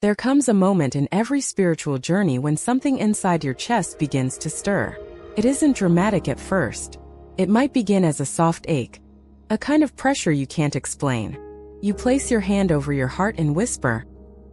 There comes a moment in every spiritual journey when something inside your chest begins to stir. It isn't dramatic at first. It might begin as a soft ache, a kind of pressure you can't explain. You place your hand over your heart and whisper,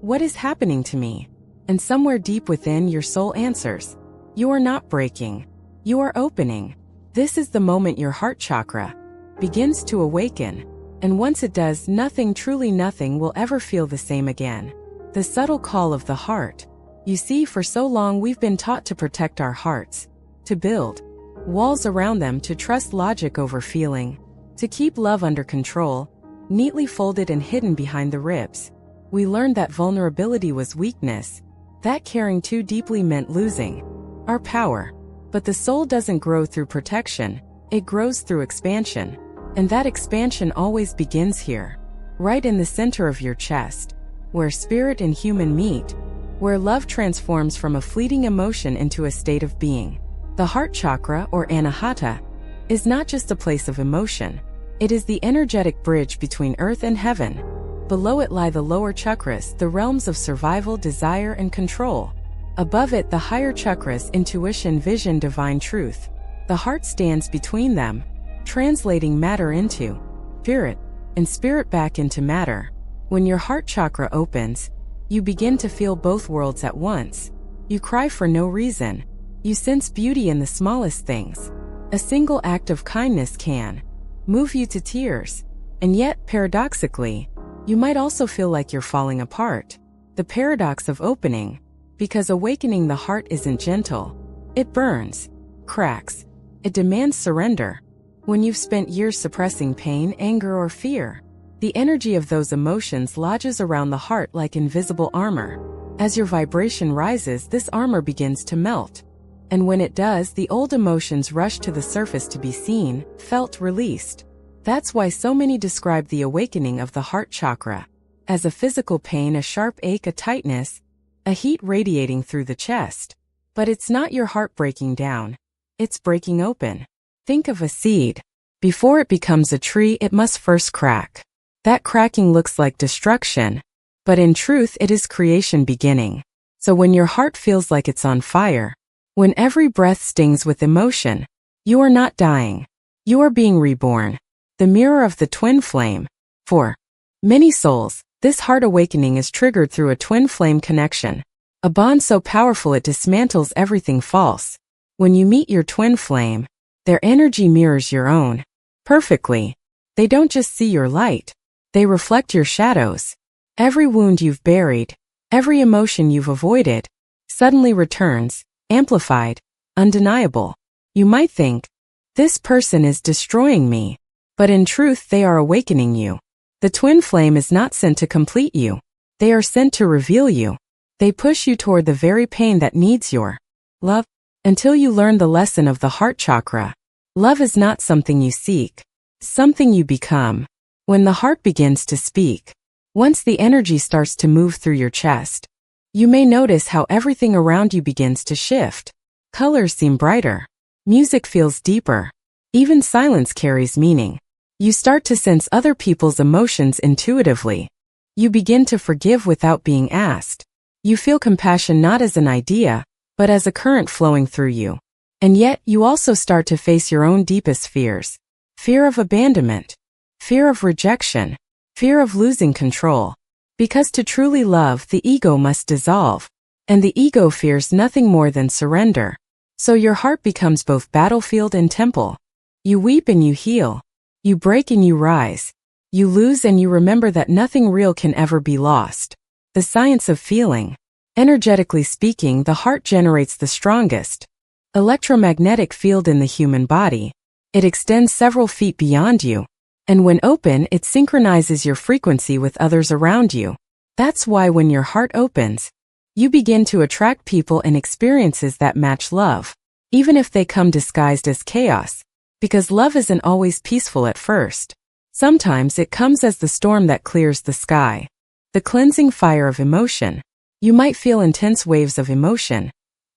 "What is happening to me?" And somewhere deep within, your soul answers, "You are not breaking. You are opening." This is the moment your heart chakra begins to awaken. And once it does, nothing, truly nothing, will ever feel the same again. The subtle call of the heart. You see, for so long we've been taught to protect our hearts, to build walls around them, to trust logic over feeling, to keep love under control, neatly folded and hidden behind the ribs. We learned that vulnerability was weakness, that caring too deeply meant losing our power. But the soul doesn't grow through protection, it grows through expansion. And that expansion always begins here, right in the center of your chest, where spirit and human meet, where love transforms from a fleeting emotion into a state of being. The heart chakra, or anahata, is not just a place of emotion. It is the energetic bridge between earth and heaven. Below it lie the lower chakras, the realms of survival, desire, and control. Above it, the higher chakras, intuition, vision, divine truth. The heart stands between them, translating matter into spirit, and spirit back into matter. When your heart chakra opens, you begin to feel both worlds at once. You cry for no reason. You sense beauty in the smallest things. A single act of kindness can move you to tears. And yet, paradoxically, you might also feel like you're falling apart. The paradox of opening, because awakening the heart isn't gentle. It burns, cracks. It demands surrender. When you've spent years suppressing pain, anger, or fear, the energy of those emotions lodges around the heart like invisible armor. As your vibration rises, this armor begins to melt. And when it does, the old emotions rush to the surface to be seen, felt, released. That's why so many describe the awakening of the heart chakra as a physical pain, a sharp ache, a tightness, a heat radiating through the chest. But it's not your heart breaking down. It's breaking open. Think of a seed. Before it becomes a tree, it must first crack. That cracking looks like destruction, but in truth it is creation beginning. So when your heart feels like it's on fire, when every breath stings with emotion, you are not dying. You are being reborn. The mirror of the twin flame. For many souls, this heart awakening is triggered through a twin flame connection. A bond so powerful it dismantles everything false. When you meet your twin flame, their energy mirrors your own perfectly. They don't just see your light. They reflect your shadows. Every wound you've buried, every emotion you've avoided, suddenly returns, amplified, undeniable. You might think, this person is destroying me. But in truth, they are awakening you. The twin flame is not sent to complete you. They are sent to reveal you. They push you toward the very pain that needs your love. Until you learn the lesson of the heart chakra, love is not something you seek, something you become. When the heart begins to speak, once the energy starts to move through your chest, you may notice how everything around you begins to shift. Colors seem brighter. Music feels deeper. Even silence carries meaning. You start to sense other people's emotions intuitively. You begin to forgive without being asked. You feel compassion not as an idea, but as a current flowing through you. And yet, you also start to face your own deepest fears. Fear of abandonment. Fear of rejection. Fear of losing control. Because to truly love, the ego must dissolve. And the ego fears nothing more than surrender. So your heart becomes both battlefield and temple. You weep and you heal. You break and you rise. You lose and you remember that nothing real can ever be lost. The science of feeling. Energetically speaking, the heart generates the strongest electromagnetic field in the human body. It extends several feet beyond you. And when open, it synchronizes your frequency with others around you. That's why when your heart opens, you begin to attract people and experiences that match love, even if they come disguised as chaos. Because love isn't always peaceful at first. Sometimes it comes as the storm that clears the sky. The cleansing fire of emotion. You might feel intense waves of emotion.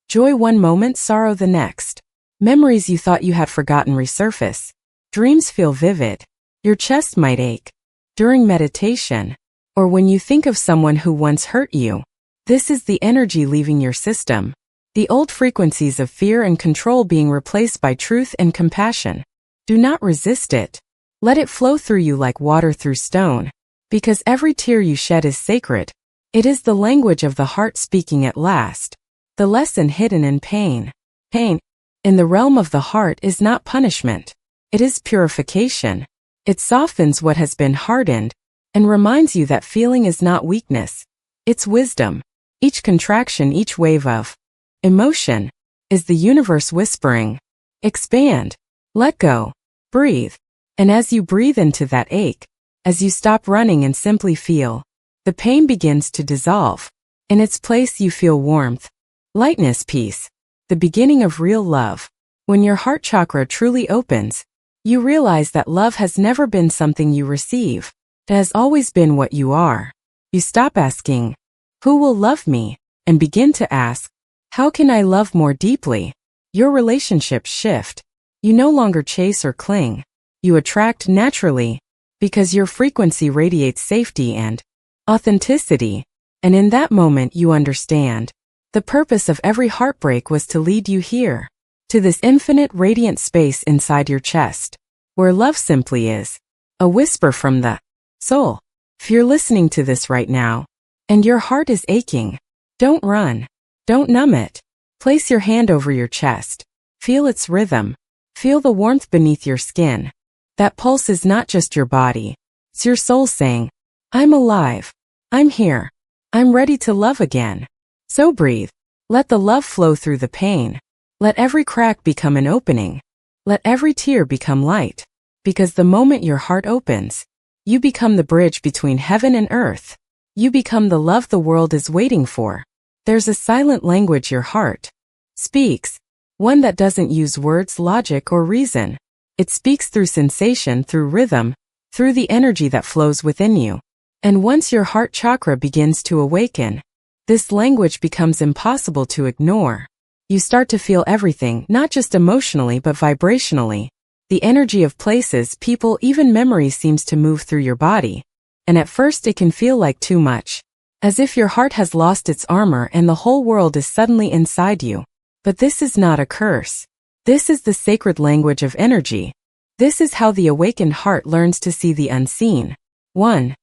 Joy one moment, sorrow the next. Memories you thought you had forgotten resurface. Dreams feel vivid. Your chest might ache. During meditation, or when you think of someone who once hurt you, This is the energy leaving your system. The old frequencies of fear and control being replaced by truth and compassion. Do not resist it. Let it flow through you like water through stone. Because every tear you shed is sacred. It is the language of the heart speaking at last. The lesson hidden in pain. Pain, in the realm of the heart, is not punishment. It is purification. It softens what has been hardened and reminds you that feeling is not weakness. It's wisdom. Each contraction, each wave of emotion is the universe whispering, expand, let go, breathe. And as you breathe into that ache, as you stop running and simply feel, the pain begins to dissolve. In its place you feel warmth, lightness, peace, the beginning of real love. When your heart chakra truly opens, you realize that love has never been something you receive. It has always been what you are. You stop asking, who will love me? And begin to ask, how can I love more deeply? Your relationships shift. You no longer chase or cling. You attract naturally, because your frequency radiates safety and authenticity. And in that moment you understand, the purpose of every heartbreak was to lead you here, to this infinite radiant space inside your chest, where love simply is a whisper from the soul. If you're listening to this right now, and your heart is aching, don't run. Don't numb it. Place your hand over your chest. Feel its rhythm. Feel the warmth beneath your skin. That pulse is not just your body. It's your soul saying, I'm alive. I'm here. I'm ready to love again. So breathe. Let the love flow through the pain. Let every crack become an opening. Let every tear become light. Because the moment your heart opens, you become the bridge between heaven and earth. You become the love the world is waiting for. There's a silent language your heart speaks, one that doesn't use words, logic, or reason. It speaks through sensation, through rhythm, through the energy that flows within you. And once your heart chakra begins to awaken, this language becomes impossible to ignore. You start to feel everything, not just emotionally but vibrationally. The energy of places, people, even memories seems to move through your body. And at first it can feel like too much. As if your heart has lost its armor and the whole world is suddenly inside you. But this is not a curse. This is the sacred language of energy. This is how the awakened heart learns to see the unseen. 1.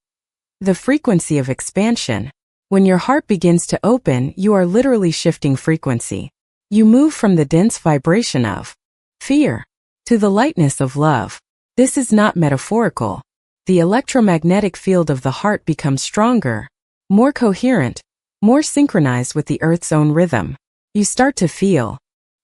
The frequency of expansion. When your heart begins to open, you are literally shifting frequency. You move from the dense vibration of fear to the lightness of love. This is not metaphorical. The electromagnetic field of the heart becomes stronger, more coherent, more synchronized with the earth's own rhythm. You start to feel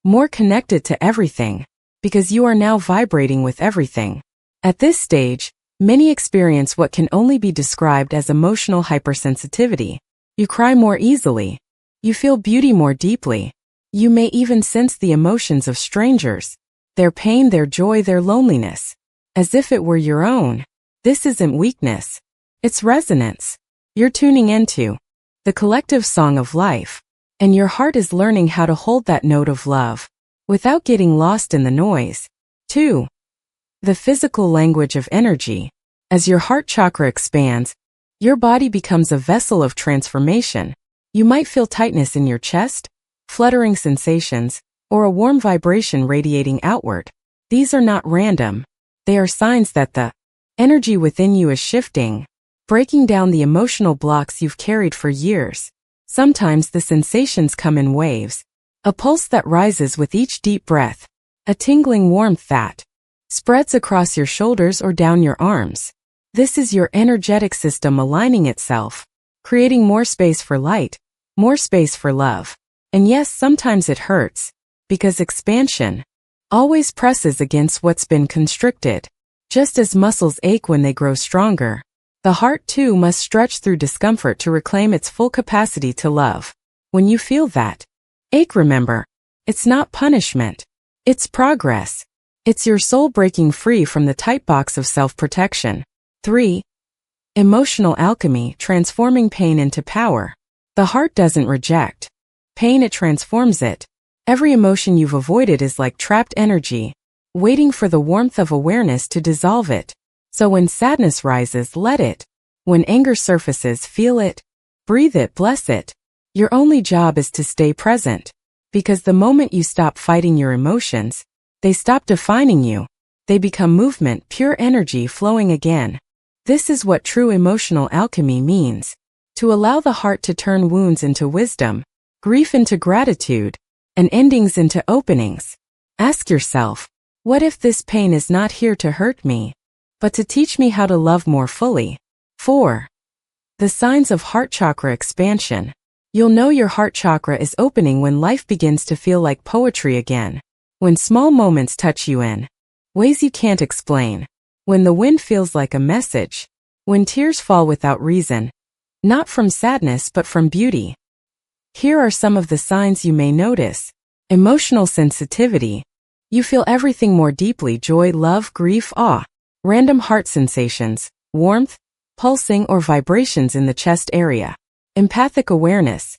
more connected to everything, because you are now vibrating with everything. At this stage, many experience what can only be described as emotional hypersensitivity. You cry more easily. You feel beauty more deeply. You may even sense the emotions of strangers, their pain, their joy, their loneliness, as if it were your own. This isn't weakness. It's resonance. You're tuning into the collective song of life, and your heart is learning how to hold that note of love without getting lost in the noise. 2. The physical language of energy. As your heart chakra expands, your body becomes a vessel of transformation. You might feel tightness in your chest, fluttering sensations, or a warm vibration radiating outward. These are not random. They are signs that the energy within you is shifting, breaking down the emotional blocks you've carried for years. Sometimes the sensations come in waves, a pulse that rises with each deep breath, a tingling warmth that spreads across your shoulders or down your arms. This is your energetic system aligning itself, creating more space for light, more space for love. And yes, sometimes it hurts, because expansion always presses against what's been constricted. Just as muscles ache when they grow stronger, the heart too must stretch through discomfort to reclaim its full capacity to love. When you feel that ache, remember, it's not punishment. It's progress. It's your soul breaking free from the tight box of self-protection. 3. Emotional alchemy, transforming pain into power. The heart doesn't reject pain, it transforms it. Every emotion you've avoided is like trapped energy, waiting for the warmth of awareness to dissolve it. So when sadness rises, let it. When anger surfaces, feel it. Breathe it, bless it. Your only job is to stay present. Because the moment you stop fighting your emotions, they stop defining you. They become movement, pure energy flowing again. This is what true emotional alchemy means. To allow the heart to turn wounds into wisdom, grief into gratitude, and endings into openings. Ask yourself, what if this pain is not here to hurt me, but to teach me how to love more fully? 4. The signs of heart chakra expansion. You'll know your heart chakra is opening when life begins to feel like poetry again. When small moments touch you in ways you can't explain. When the wind feels like a message. When tears fall without reason. Not from sadness but from beauty. Here are some of the signs you may notice. Emotional sensitivity. You feel everything more deeply: joy, love, grief, awe. Random heart sensations, warmth, pulsing or vibrations in the chest area. Empathic awareness.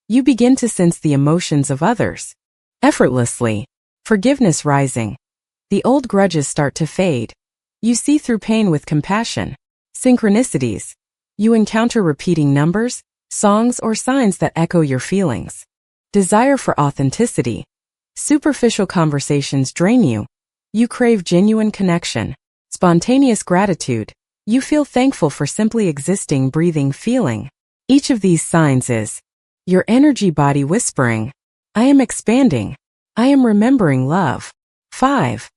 You begin to sense the emotions of others effortlessly. Forgiveness rising. The old grudges start to fade. You see through pain with compassion. Synchronicities. You encounter repeating numbers, songs, or signs that echo your feelings. Desire for authenticity. Superficial conversations drain you. You crave genuine connection. Spontaneous gratitude. You feel thankful for simply existing, breathing, feeling. Each of these signs is your energy body whispering, I am expanding. I am remembering love. 5.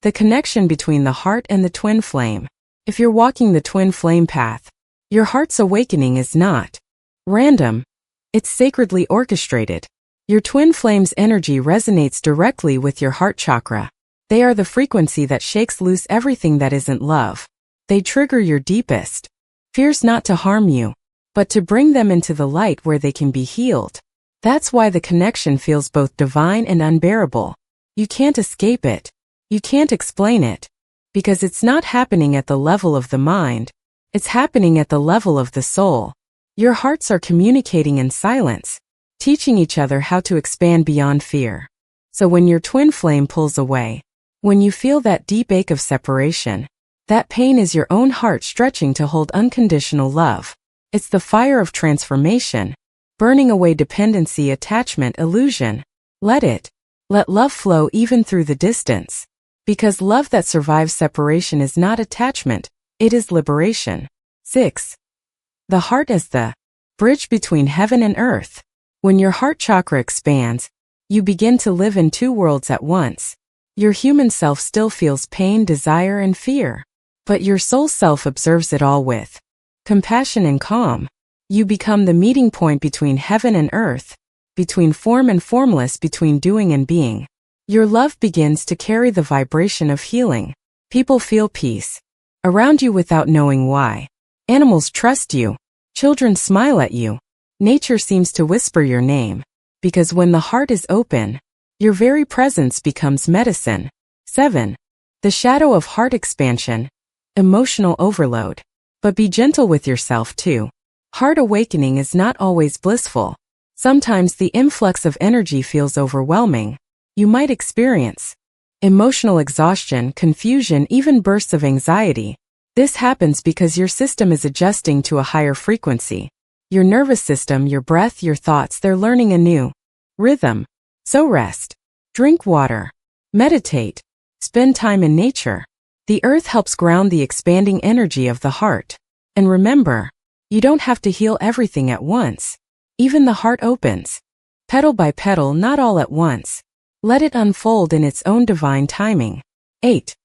The connection between the heart and the twin flame. If you're walking the twin flame path, your heart's awakening is not random. It's sacredly orchestrated. Your twin flame's energy resonates directly with your heart chakra. They are the frequency that shakes loose everything that isn't love. They trigger your deepest fears, not to harm you, but to bring them into the light where they can be healed. That's why the connection feels both divine and unbearable. You can't escape it. You can't explain it. Because it's not happening at the level of the mind. It's happening at the level of the soul. Your hearts are communicating in silence, teaching each other how to expand beyond fear. So when your twin flame pulls away, when you feel that deep ache of separation, that pain is your own heart stretching to hold unconditional love. It's the fire of transformation, burning away dependency, attachment, illusion. Let it. Let love flow even through the distance. Because love that survives separation is not attachment, it is liberation. 6. The heart as the bridge between heaven and earth. When your heart chakra expands, you begin to live in two worlds at once. Your human self still feels pain, desire, and fear. But your soul self observes it all with compassion and calm. You become the meeting point between heaven and earth, between form and formless, between doing and being. Your love begins to carry the vibration of healing. People feel peace around you without knowing why. Animals trust you. Children smile at you. Nature seems to whisper your name. Because when the heart is open, your very presence becomes medicine. 7. The shadow of heart expansion. Emotional overload. But be gentle with yourself too. Heart awakening is not always blissful. Sometimes the influx of energy feels overwhelming. You might experience emotional exhaustion, confusion, even bursts of anxiety. This happens because your system is adjusting to a higher frequency. Your nervous system, your breath, your thoughts, they're learning a new rhythm. So rest. Drink water. Meditate. Spend time in nature. The earth helps ground the expanding energy of the heart. And remember, you don't have to heal everything at once. Even the heart opens. Petal by petal, not all at once. Let it unfold in its own divine timing. 8.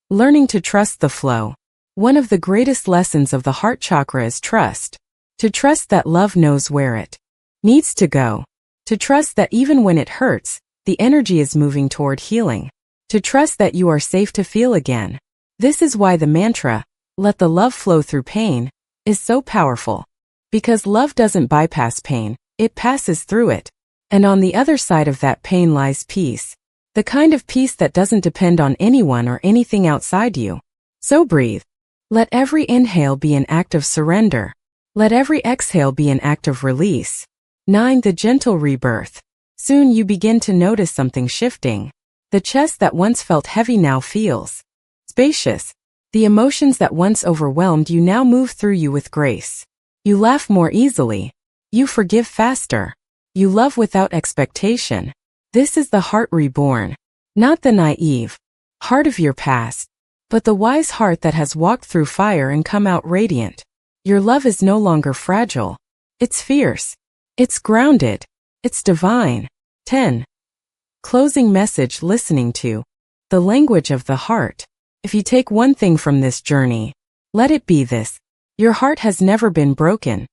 Learning to trust the flow. One of the greatest lessons of the heart chakra is trust. To trust that love knows where it needs to go. To trust that even when it hurts, the energy is moving toward healing. To trust that you are safe to feel again. This is why the mantra, let the love flow through pain, is so powerful. Because love doesn't bypass pain, it passes through it. And on the other side of that pain lies peace. The kind of peace that doesn't depend on anyone or anything outside you. So breathe. Let every inhale be an act of surrender. Let every exhale be an act of release. 9. The gentle rebirth. Soon you begin to notice something shifting. The chest that once felt heavy now feels spacious. The emotions that once overwhelmed you now move through you with grace. You laugh more easily. You forgive faster. You love without expectation. This is the heart reborn. Not the naive heart of your past, but the wise heart that has walked through fire and come out radiant. Your love is no longer fragile. It's fierce. It's grounded. It's divine. 10. Closing message listening to. The language of the heart. If you take one thing from this journey, let it be this. Your heart has never been broken.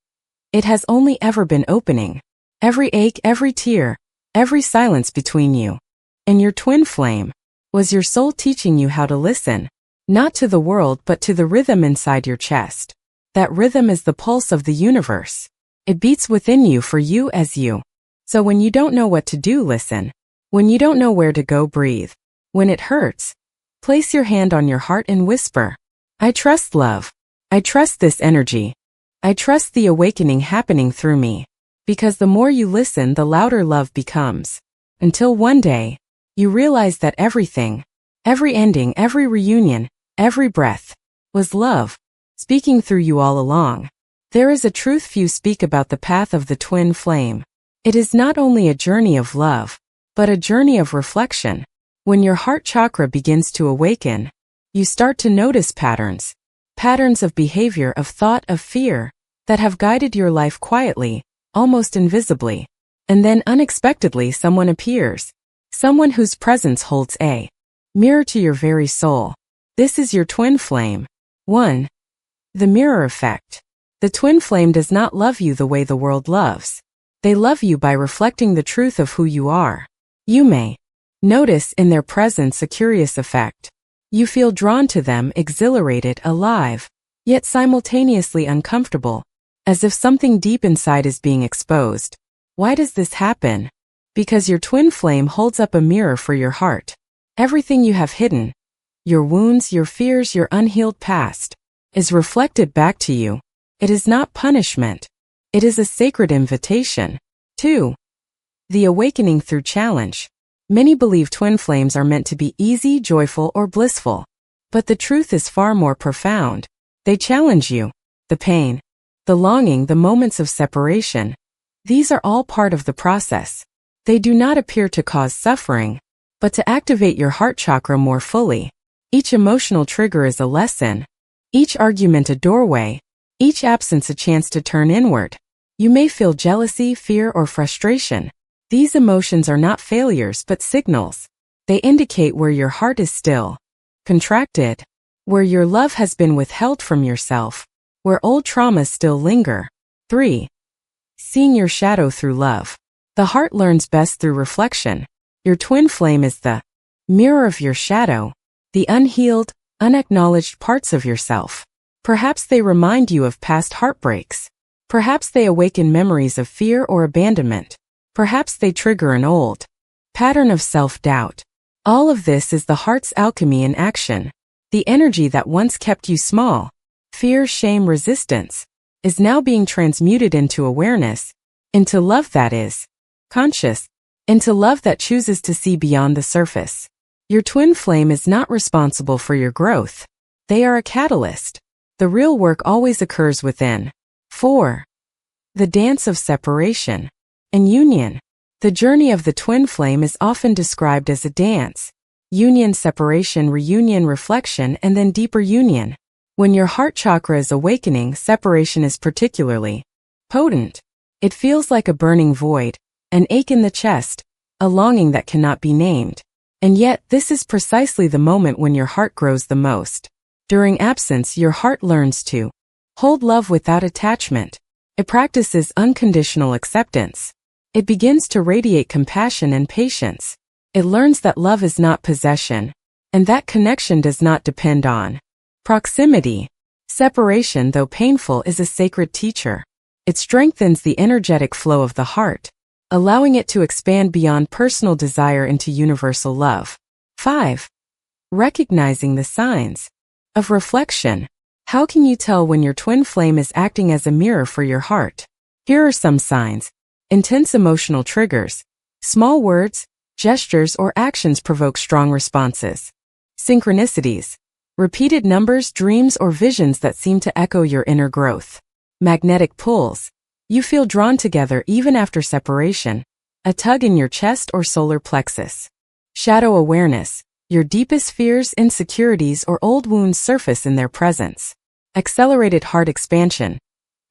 It has only ever been opening. Every ache, every tear, every silence between you and your twin flame was your soul teaching you how to listen, not to the world but to the rhythm inside your chest. That rhythm is the pulse of the universe. It beats within you for you as you. So when you don't know what to do, listen. When you don't know where to go, breathe. When it hurts, place your hand on your heart and whisper, I trust love. I trust this energy. I trust the awakening happening through me. Because the more you listen, the louder love becomes. Until one day, you realize that everything, every ending, every reunion, every breath, was love, speaking through you all along. There is a truth few speak about: the path of the twin flame. It is not only a journey of love, but a journey of reflection. When your heart chakra begins to awaken, you start to notice patterns of behavior, of thought, of fear, that have guided your life quietly, almost invisibly. And then unexpectedly someone appears. Someone whose presence holds a mirror to your very soul. This is your twin flame. 1. The mirror effect. The twin flame does not love you the way the world loves. They love you by reflecting the truth of who you are. You may notice in their presence a curious effect. You feel drawn to them, exhilarated, alive, yet simultaneously uncomfortable, as if something deep inside is being exposed. Why does this happen? Because your twin flame holds up a mirror for your heart. Everything you have hidden, your wounds, your fears, your unhealed past, is reflected back to you. It is not punishment. It is a sacred invitation. 2. The awakening through challenge. Many believe twin flames are meant to be easy, joyful, or blissful. But the truth is far more profound. They challenge you. The pain, the longing, the moments of separation. These are all part of the process. They do not appear to cause suffering, but to activate your heart chakra more fully. Each emotional trigger is a lesson. Each argument a doorway. Each absence a chance to turn inward. You may feel jealousy, fear, or frustration. These emotions are not failures but signals. They indicate where your heart is still contracted, where your love has been withheld from yourself, where old traumas still linger. 3. Seeing your shadow through love. The heart learns best through reflection. Your twin flame is the mirror of your shadow, the unhealed, unacknowledged parts of yourself. Perhaps they remind you of past heartbreaks. Perhaps they awaken memories of fear or abandonment. Perhaps they trigger an old pattern of self-doubt. All of this is the heart's alchemy in action. The energy that once kept you small, fear, shame, resistance, is now being transmuted into awareness, into love that is conscious, into love that chooses to see beyond the surface. Your twin flame is not responsible for your growth. They are a catalyst. The real work always occurs within. 4. The dance of separation and union. The journey of the twin flame is often described as a dance. Union, separation, reunion, reflection, and then deeper union. When your heart chakra is awakening, separation is particularly potent. It feels like a burning void, an ache in the chest, a longing that cannot be named. And yet, this is precisely the moment when your heart grows the most. During absence, your heart learns to hold love without attachment. It practices unconditional acceptance. It begins to radiate compassion and patience. It learns that love is not possession, and that connection does not depend on proximity. Separation, though painful, is a sacred teacher. It strengthens the energetic flow of the heart, allowing it to expand beyond personal desire into universal love. 5. Recognizing the signs of reflection. How can you tell when your twin flame is acting as a mirror for your heart? Here are some signs. Intense emotional triggers. Small words, gestures, or actions provoke strong responses. Synchronicities. Repeated numbers, dreams, or visions that seem to echo your inner growth. Magnetic pulls. You feel drawn together even after separation, a tug in your chest or solar plexus. Shadow awareness. Your deepest fears, insecurities, or old wounds surface in their presence. Accelerated heart expansion.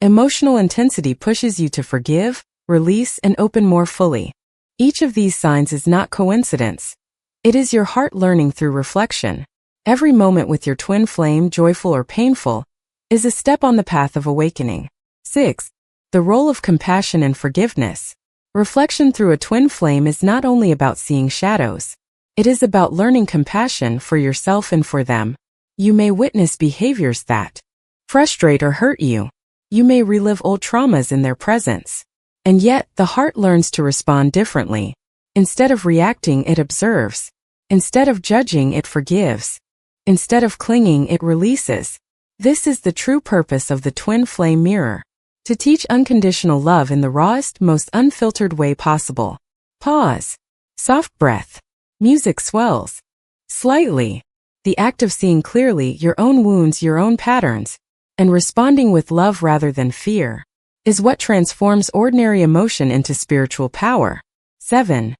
Emotional intensity pushes you to forgive, release, and open more fully. Each of these signs is not coincidence. It is your heart learning through reflection. Every moment with your twin flame, joyful or painful, is a step on the path of awakening. 6. The role of compassion and forgiveness. Reflection through a twin flame is not only about seeing shadows. It is about learning compassion for yourself and for them. You may witness behaviors that frustrate or hurt you. You may relive old traumas in their presence. And yet, the heart learns to respond differently. Instead of reacting, it observes. Instead of judging, it forgives. Instead of clinging, it releases. This is the true purpose of the twin flame mirror. To teach unconditional love in the rawest, most unfiltered way possible. Pause. Soft breath. Music swells. Slightly. The act of seeing clearly your own wounds, your own patterns, and responding with love rather than fear, is what transforms ordinary emotion into spiritual power. 7.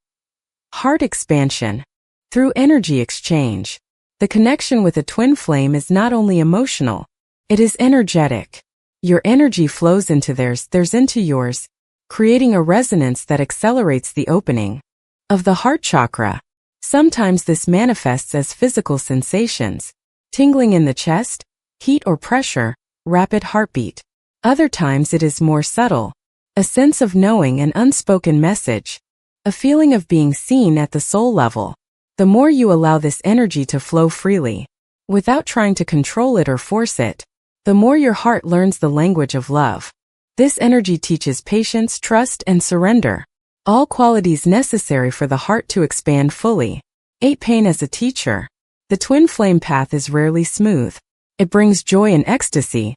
Heart expansion. Through energy exchange. The connection with a twin flame is not only emotional, it is energetic. Your energy flows into theirs into yours, creating a resonance that accelerates the opening of the heart chakra. Sometimes this manifests as physical sensations, tingling in the chest, heat or pressure, rapid heartbeat. Other times it is more subtle, a sense of knowing, an unspoken message, a feeling of being seen at the soul level. The more you allow this energy to flow freely, without trying to control it or force it, the more your heart learns the language of love. This energy teaches patience, trust, and surrender, all qualities necessary for the heart to expand fully. 8. Pain as a teacher. The twin flame path is rarely smooth. It brings joy and ecstasy,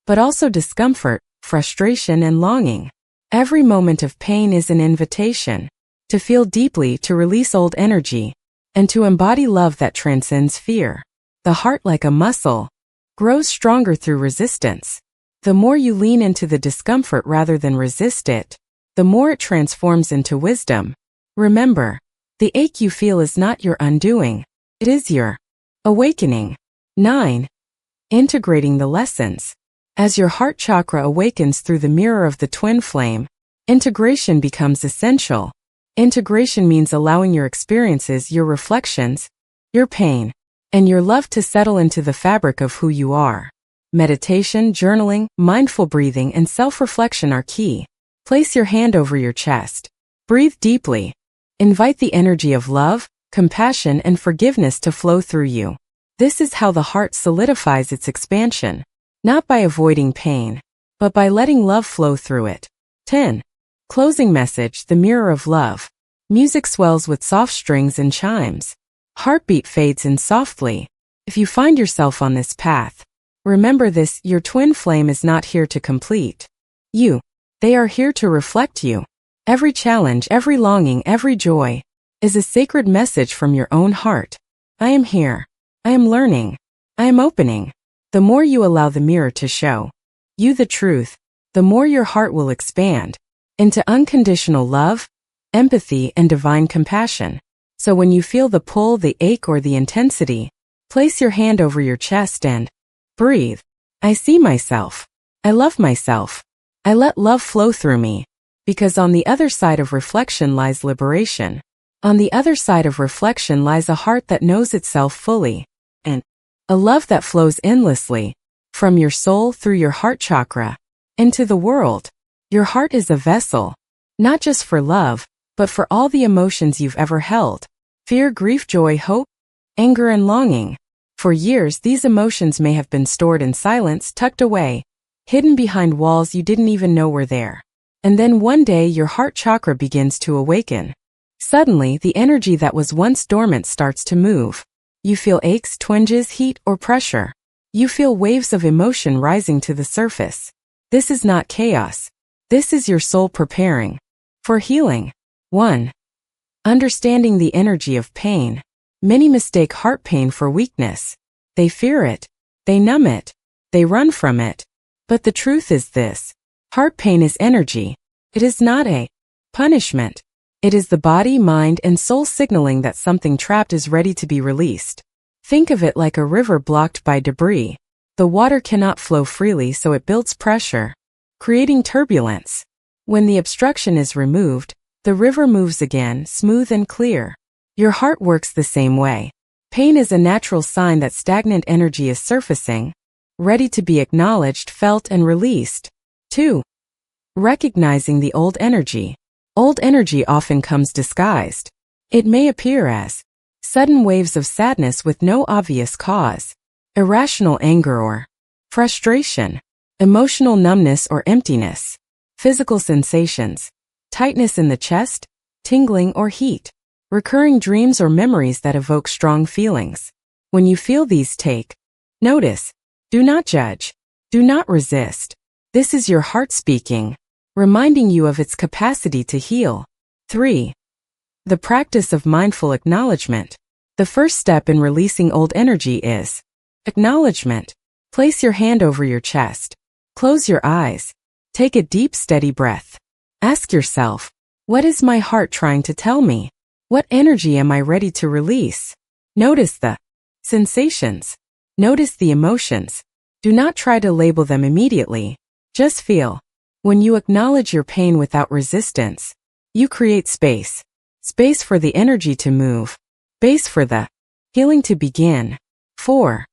but also discomfort, frustration, and longing. Every moment of pain is an invitation to feel deeply, to release old energy, and to embody love that transcends fear. The heart, like a muscle, grows stronger through resistance. The more you lean into the discomfort rather than resist it, the more it transforms into wisdom. Remember, the ache you feel is not your undoing, it is your awakening. 9. Integrating the lessons. As your heart chakra awakens through the mirror of the twin flame, integration becomes essential. Integration means allowing your experiences, your reflections, your pain, and your love to settle into the fabric of who you are. Meditation, journaling, mindful breathing, and self-reflection are key. Place your hand over your chest. Breathe deeply. Invite the energy of love, compassion, and forgiveness to flow through you. This is how the heart solidifies its expansion, not by avoiding pain, but by letting love flow through it. 10. Closing message, the mirror of love. Music swells with soft strings and chimes. Heartbeat fades in softly. If you find yourself on this path, remember this: your twin flame is not here to complete you. They are here to reflect you. Every challenge, every longing, every joy is a sacred message from your own heart. I am here. I am learning. I am opening. The more you allow the mirror to show you the truth, the more your heart will expand into unconditional love, empathy, and divine compassion. So when you feel the pull, the ache, or the intensity, place your hand over your chest and breathe. I see myself. I love myself. I let love flow through me. Because on the other side of reflection lies liberation. On the other side of reflection lies a heart that knows itself fully, and a love that flows endlessly from your soul through your heart chakra into the world. Your heart is a vessel, not just for love, but for all the emotions you've ever held: fear, grief, joy, hope, anger, and longing. For years, these emotions may have been stored in silence, tucked away, hidden behind walls you didn't even know were there. And then one day your heart chakra begins to awaken. Suddenly, the energy that was once dormant starts to move. You feel aches, twinges, heat, or pressure. You feel waves of emotion rising to the surface. This is not chaos. This is your soul preparing for healing. 1. Understanding the energy of pain. Many mistake heart pain for weakness. They fear it. They numb it. They run from it. But the truth is this: Heart pain is energy. It is not a punishment. It is the body, mind, and soul signaling that something trapped is ready to be released. Think of it like a river blocked by debris. The water cannot flow freely, so it builds pressure, creating turbulence. When the obstruction is removed, the river moves again, smooth and clear. Your heart works the same way. Pain is a natural sign that stagnant energy is surfacing, ready to be acknowledged, felt, and released. 2. Recognizing the old energy. Old energy often comes disguised. It may appear as sudden waves of sadness with no obvious cause, irrational anger or frustration, emotional numbness or emptiness, physical sensations, tightness in the chest, tingling or heat, recurring dreams or memories that evoke strong feelings. When you feel these, take notice. Do not judge. Do not resist. This is your heart speaking, reminding you of its capacity to heal. 3. The practice of mindful acknowledgement. The first step in releasing old energy is acknowledgement. Place your hand over your chest. Close your eyes. Take a deep, steady breath. Ask yourself, what is my heart trying to tell me? What energy am I ready to release? Notice the sensations. Notice the emotions. Do not try to label them immediately. Just feel. When you acknowledge your pain without resistance, you create space. Space for the energy to move. Space for the healing to begin. 4.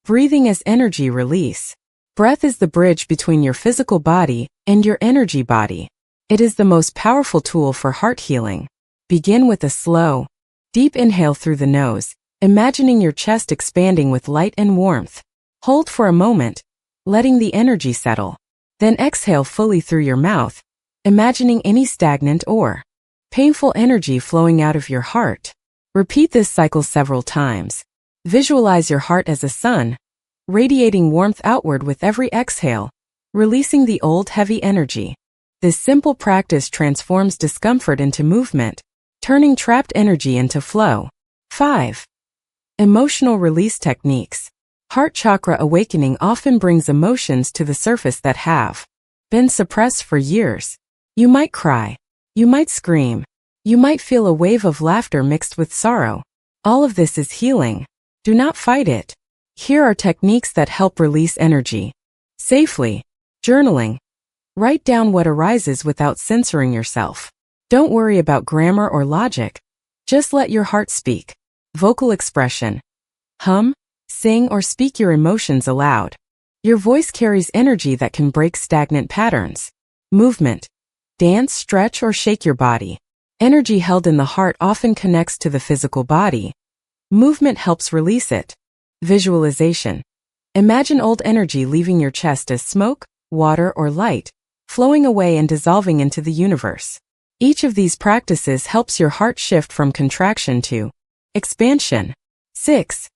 Breathing as energy release. Breath is the bridge between your physical body and your energy body. It is the most powerful tool for heart healing. Begin with a slow, deep inhale through the nose, imagining your chest expanding with light and warmth. Hold for a moment, letting the energy settle. Then exhale fully through your mouth, imagining any stagnant or painful energy flowing out of your heart. Repeat this cycle several times. Visualize your heart as a sun, radiating warmth outward with every exhale, releasing the old heavy energy. This simple practice transforms discomfort into movement, turning trapped energy into flow. 5. Emotional release techniques. Heart chakra awakening often brings emotions to the surface that have been suppressed for years. You might cry. You might scream. You might feel a wave of laughter mixed with sorrow. All of this is healing. Do not fight it. Here are techniques that help release energy safely. Journaling. Write down what arises without censoring yourself. Don't worry about grammar or logic. Just let your heart speak. Vocal expression. Hum, sing, or speak your emotions aloud. Your voice carries energy that can break stagnant patterns. Movement. Dance, stretch, or shake your body. Energy held in the heart often connects to the physical body. Movement helps release it. Visualization. Imagine old energy leaving your chest as smoke, water, or light, flowing away and dissolving into the universe. Each of these practices helps your heart shift from contraction to expansion. 6.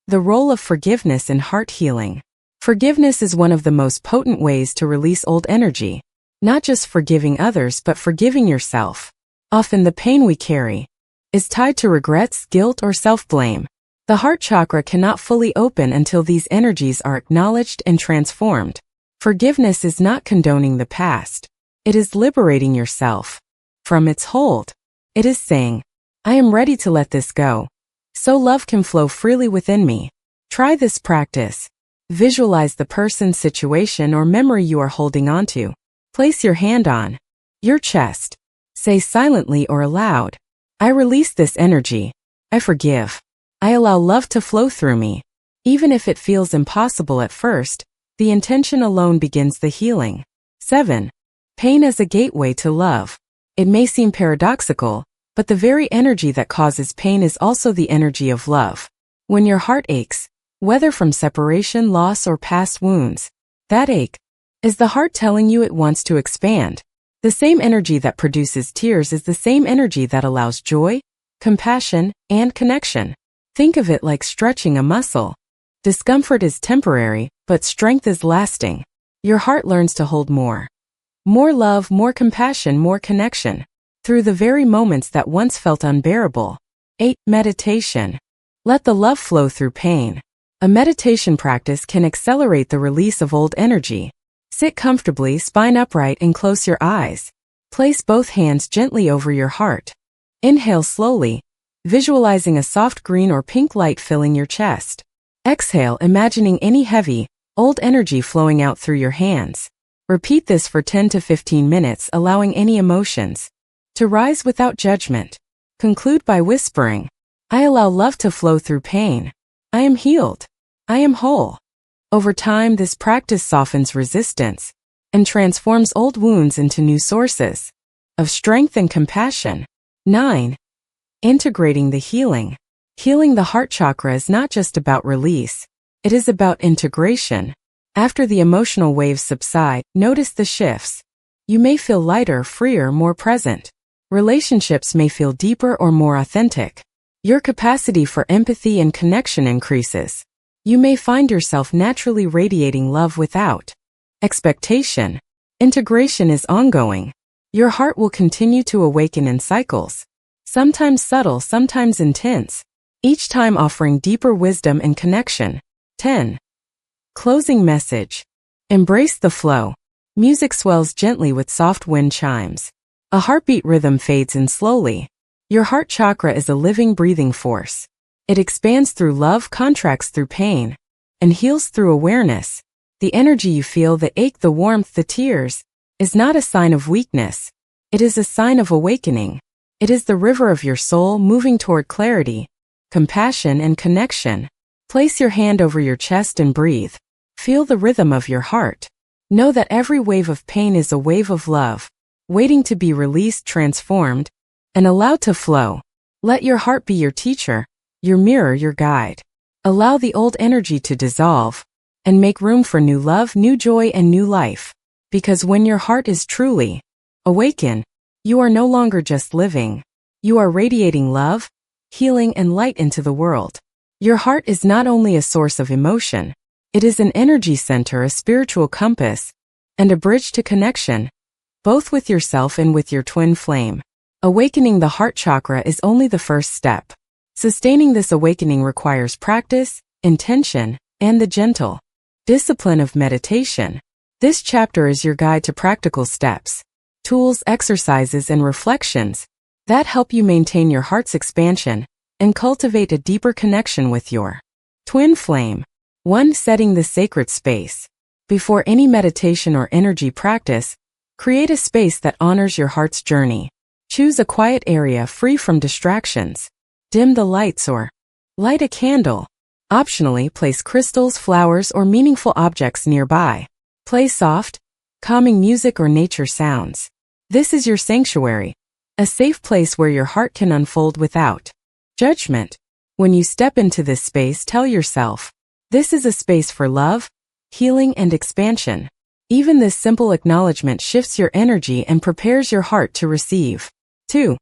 The role of forgiveness in heart healing. Forgiveness is one of the most potent ways to release old energy. Not just forgiving others, but forgiving yourself. Often the pain we carry is tied to regrets, guilt, or self-blame. The heart chakra cannot fully open until these energies are acknowledged and transformed. Forgiveness is not condoning the past. It is liberating yourself from its hold. It is saying, I am ready to let this go, so love can flow freely within me. Try this practice. Visualize the person, situation, or memory you are holding onto. Place your hand on your chest. Say silently or aloud, I release this energy. I forgive. I allow love to flow through me. Even if it feels impossible at first, the intention alone begins the healing. 7. Pain as a gateway to love. It may seem paradoxical, but the very energy that causes pain is also the energy of love. When your heart aches, whether from separation, loss, or past wounds, that ache is the heart telling you it wants to expand. The same energy that produces tears is the same energy that allows joy, compassion, and connection. Think of it like stretching a muscle. Discomfort is temporary, but strength is lasting. Your heart learns to hold more. More love, more compassion, more connection, through the very moments that once felt unbearable. 8. Meditation. Let the love flow through pain. A meditation practice can accelerate the release of old energy. Sit comfortably, spine upright, and close your eyes. Place both hands gently over your heart. Inhale slowly, visualizing a soft green or pink light filling your chest. Exhale, imagining any heavy, old energy flowing out through your hands. Repeat this for 10 to 15 minutes, allowing any emotions to rise without judgment. Conclude by whispering, I allow love to flow through pain. I am healed. I am whole. Over time, this practice softens resistance and transforms old wounds into new sources of strength and compassion. 9. Integrating the healing. Healing the heart chakra is not just about release. It is about integration. After the emotional waves subside, notice the shifts. You may feel lighter, freer, more present. Relationships may feel deeper or more authentic. Your capacity for empathy and connection increases. You may find yourself naturally radiating love without expectation. Integration is ongoing. Your heart will continue to awaken in cycles, sometimes subtle, sometimes intense, each time offering deeper wisdom and connection. 10. Closing message. Embrace the flow. Music swells gently with soft wind chimes. A heartbeat rhythm fades in slowly. Your heart chakra is a living, breathing force. It expands through love, contracts through pain, and heals through awareness. The energy you feel, the ache, the warmth, the tears, is not a sign of weakness. It is a sign of awakening. It is the river of your soul moving toward clarity, compassion, and connection. Place your hand over your chest and breathe. Feel the rhythm of your heart. Know that every wave of pain is a wave of love, waiting to be released, transformed, and allowed to flow. Let your heart be your teacher, your mirror, your guide. Allow the old energy to dissolve and make room for new love, new joy, and new life. Because when your heart is truly awaken, you are no longer just living. You are radiating love, healing, and light into the world. Your heart is not only a source of emotion, it is an energy center, a spiritual compass, and a bridge to connection, both with yourself and with your twin flame. Awakening the heart chakra is only the first step. Sustaining this awakening requires practice, intention, and the gentle discipline of meditation. This chapter is your guide to practical steps, tools, exercises, and reflections that help you maintain your heart's expansion and cultivate a deeper connection with your twin flame. 1. Setting the sacred space. Before any meditation or energy practice, create a space that honors your heart's journey. Choose a quiet area free from distractions. Dim the lights or light a candle. Optionally, place crystals, flowers, or meaningful objects nearby. Play soft, calming music or nature sounds. This is your sanctuary, a safe place where your heart can unfold without judgment. When you step into this space, tell yourself, this is a space for love, healing, and expansion. Even this simple acknowledgement shifts your energy and prepares your heart to receive. 2.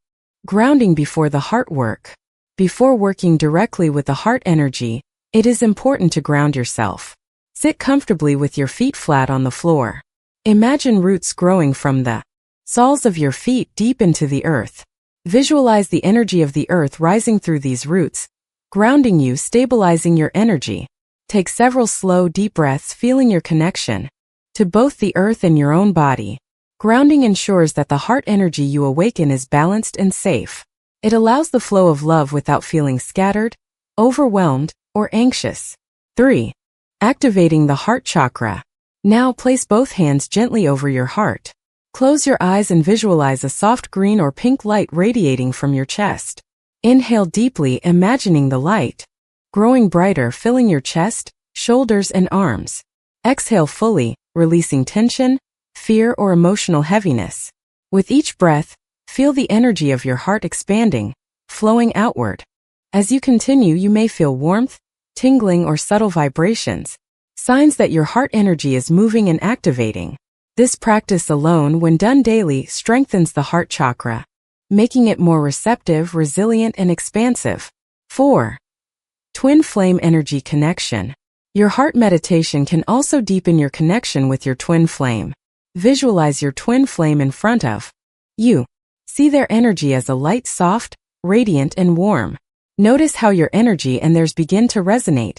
Grounding before the heart work. Before working directly with the heart energy, it is important to ground yourself. Sit comfortably with your feet flat on the floor. Imagine roots growing from the soles of your feet deep into the earth. Visualize the energy of the earth rising through these roots, grounding you, stabilizing your energy. Take several slow, deep breaths, feeling your connection to both the earth and your own body. Grounding ensures that the heart energy you awaken is balanced and safe. It allows the flow of love without feeling scattered, overwhelmed, or anxious. 3. Activating the heart chakra. Now place both hands gently over your heart. Close your eyes and visualize a soft green or pink light radiating from your chest. Inhale deeply, imagining the light growing brighter, filling your chest, shoulders, and arms. Exhale fully, releasing tension, fear, or emotional heaviness. With each breath, feel the energy of your heart expanding, flowing outward. As you continue, you may feel warmth, tingling, or subtle vibrations, signs that your heart energy is moving and activating. This practice alone, when done daily, strengthens the heart chakra, making it more receptive, resilient, and expansive. 4. Twin flame energy connection. Your heart meditation can also deepen your connection with your twin flame. Visualize your twin flame in front of you. See their energy as a light, soft, radiant, and warm. Notice how your energy and theirs begin to resonate,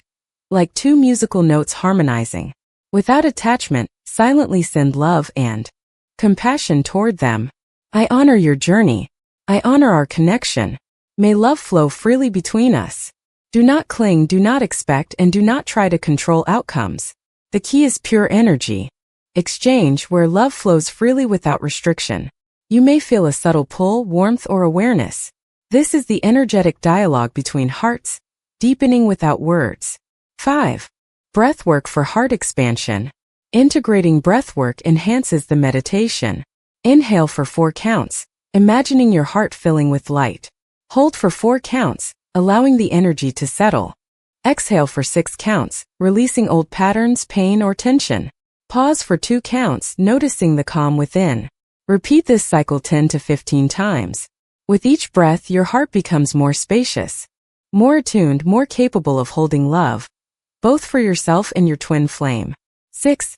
like two musical notes harmonizing. Without attachment, silently send love and compassion toward them. I honor your journey. I honor our connection. May love flow freely between us. Do not cling, do not expect, and do not try to control outcomes. The key is pure energy. Exchange where love flows freely without restriction. You may feel a subtle pull, warmth, or awareness. This is the energetic dialogue between hearts, deepening without words. 5. Breathwork for heart expansion. Integrating breathwork enhances the meditation. Inhale for 4 counts, imagining your heart filling with light. Hold for 4 counts, allowing the energy to settle. Exhale for 6 counts, releasing old patterns, pain, or tension. Pause for 2 counts, noticing the calm within. Repeat this cycle 10 to 15 times. With each breath, your heart becomes more spacious, more attuned, more capable of holding love, both for yourself and your twin flame. 6.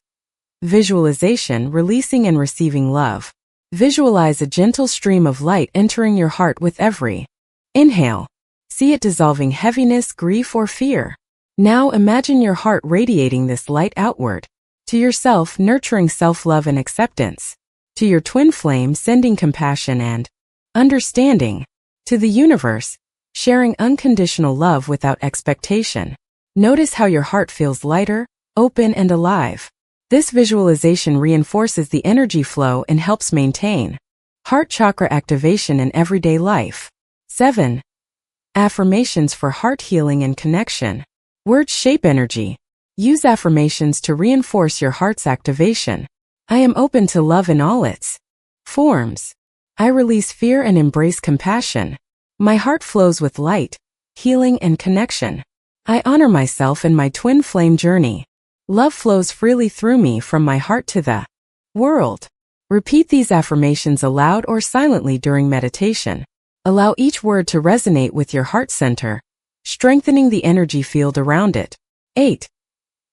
Visualization, releasing and receiving love. Visualize a gentle stream of light entering your heart with every inhale. See it dissolving heaviness, grief, or fear. Now imagine your heart radiating this light outward. To yourself, nurturing self-love and acceptance. To your twin flame, sending compassion and understanding. To the universe, sharing unconditional love without expectation. Notice how your heart feels lighter, open, and alive. This visualization reinforces the energy flow and helps maintain heart chakra activation in everyday life. 7. Affirmations for heart healing and connection. Words shape energy. Use affirmations to reinforce your heart's activation. I am open to love in all its forms. I release fear and embrace compassion. My heart flows with light, healing, and connection. I honor myself and my twin flame journey. Love flows freely through me from my heart to the world. Repeat these affirmations aloud or silently during meditation. Allow each word to resonate with your heart center, strengthening the energy field around it. 8.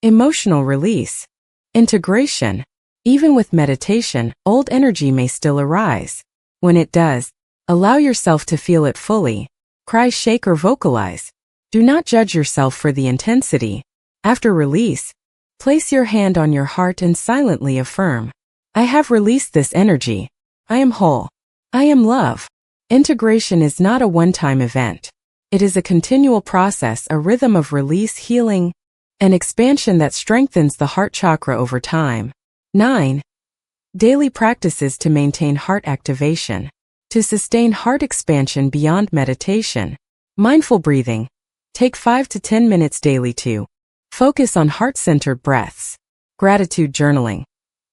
Emotional release. Integration. Even with meditation, old energy may still arise. When it does, allow yourself to feel it fully. Cry, shake, or vocalize. Do not judge yourself for the intensity. After release, place your hand on your heart and silently affirm, I have released this energy. I am whole. I am love. Integration is not a one-time event. It is a continual process, a rhythm of release, healing, and expansion that strengthens the heart chakra over time. 9. Daily practices to maintain heart activation. To sustain heart expansion beyond meditation. Mindful breathing. Take 5 to 10 minutes daily to focus on heart-centered breaths. Gratitude journaling.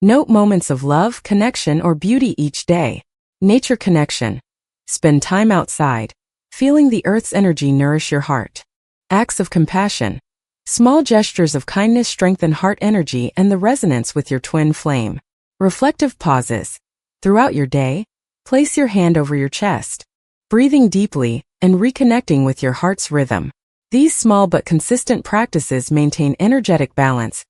Note moments of love, connection, or beauty each day. Nature connection. Spend time outside, feeling the earth's energy nourish your heart. Acts of compassion. Small gestures of kindness strengthen heart energy and the resonance with your twin flame. Reflective pauses. Throughout your day, place your hand over your chest, breathing deeply and reconnecting with your heart's rhythm. These small but consistent practices maintain energetic balance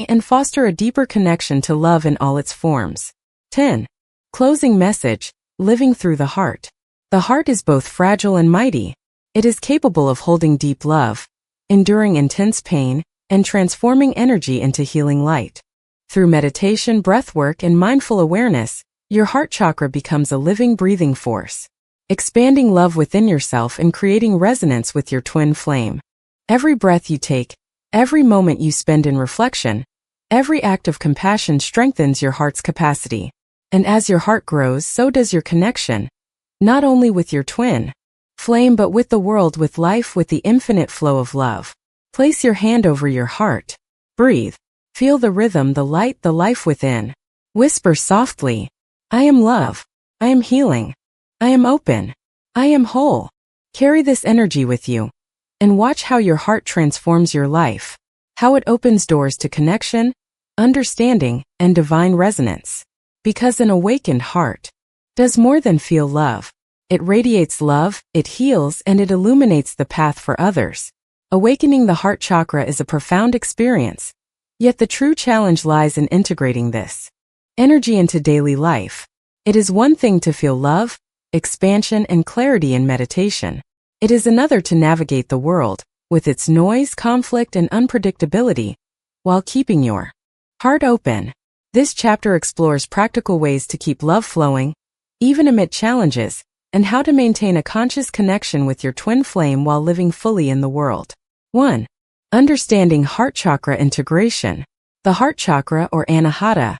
and foster a deeper connection to love in all its forms. 10. Closing message, living through the heart. The heart is both fragile and mighty. It is capable of holding deep love, enduring intense pain, and transforming energy into healing light. Through meditation, breathwork, and mindful awareness, your heart chakra becomes a living, breathing force, expanding love within yourself and creating resonance with your twin flame. Every breath you take, every moment you spend in reflection, every act of compassion strengthens your heart's capacity. And as your heart grows, so does your connection, not only with your twin flame but with the world, with life, with the infinite flow of love. Place your hand over your heart. Breathe. Feel the rhythm, the light, the life within. Whisper softly, I am love. I am healing. I am open. I am whole. Carry this energy with you and watch how your heart transforms your life, how it opens doors to connection, understanding, and divine resonance. Because an awakened heart does more than feel love. It radiates love, it heals, and it illuminates the path for others. Awakening the heart chakra is a profound experience, yet the true challenge lies in integrating this energy into daily life. It is one thing to feel love, expansion, and clarity in meditation. It is another to navigate the world, with its noise, conflict, and unpredictability, while keeping your heart open. This chapter explores practical ways to keep love flowing, even amid challenges, and how to maintain a conscious connection with your twin flame while living fully in the world. 1. Understanding heart chakra integration. The heart chakra, or anahata,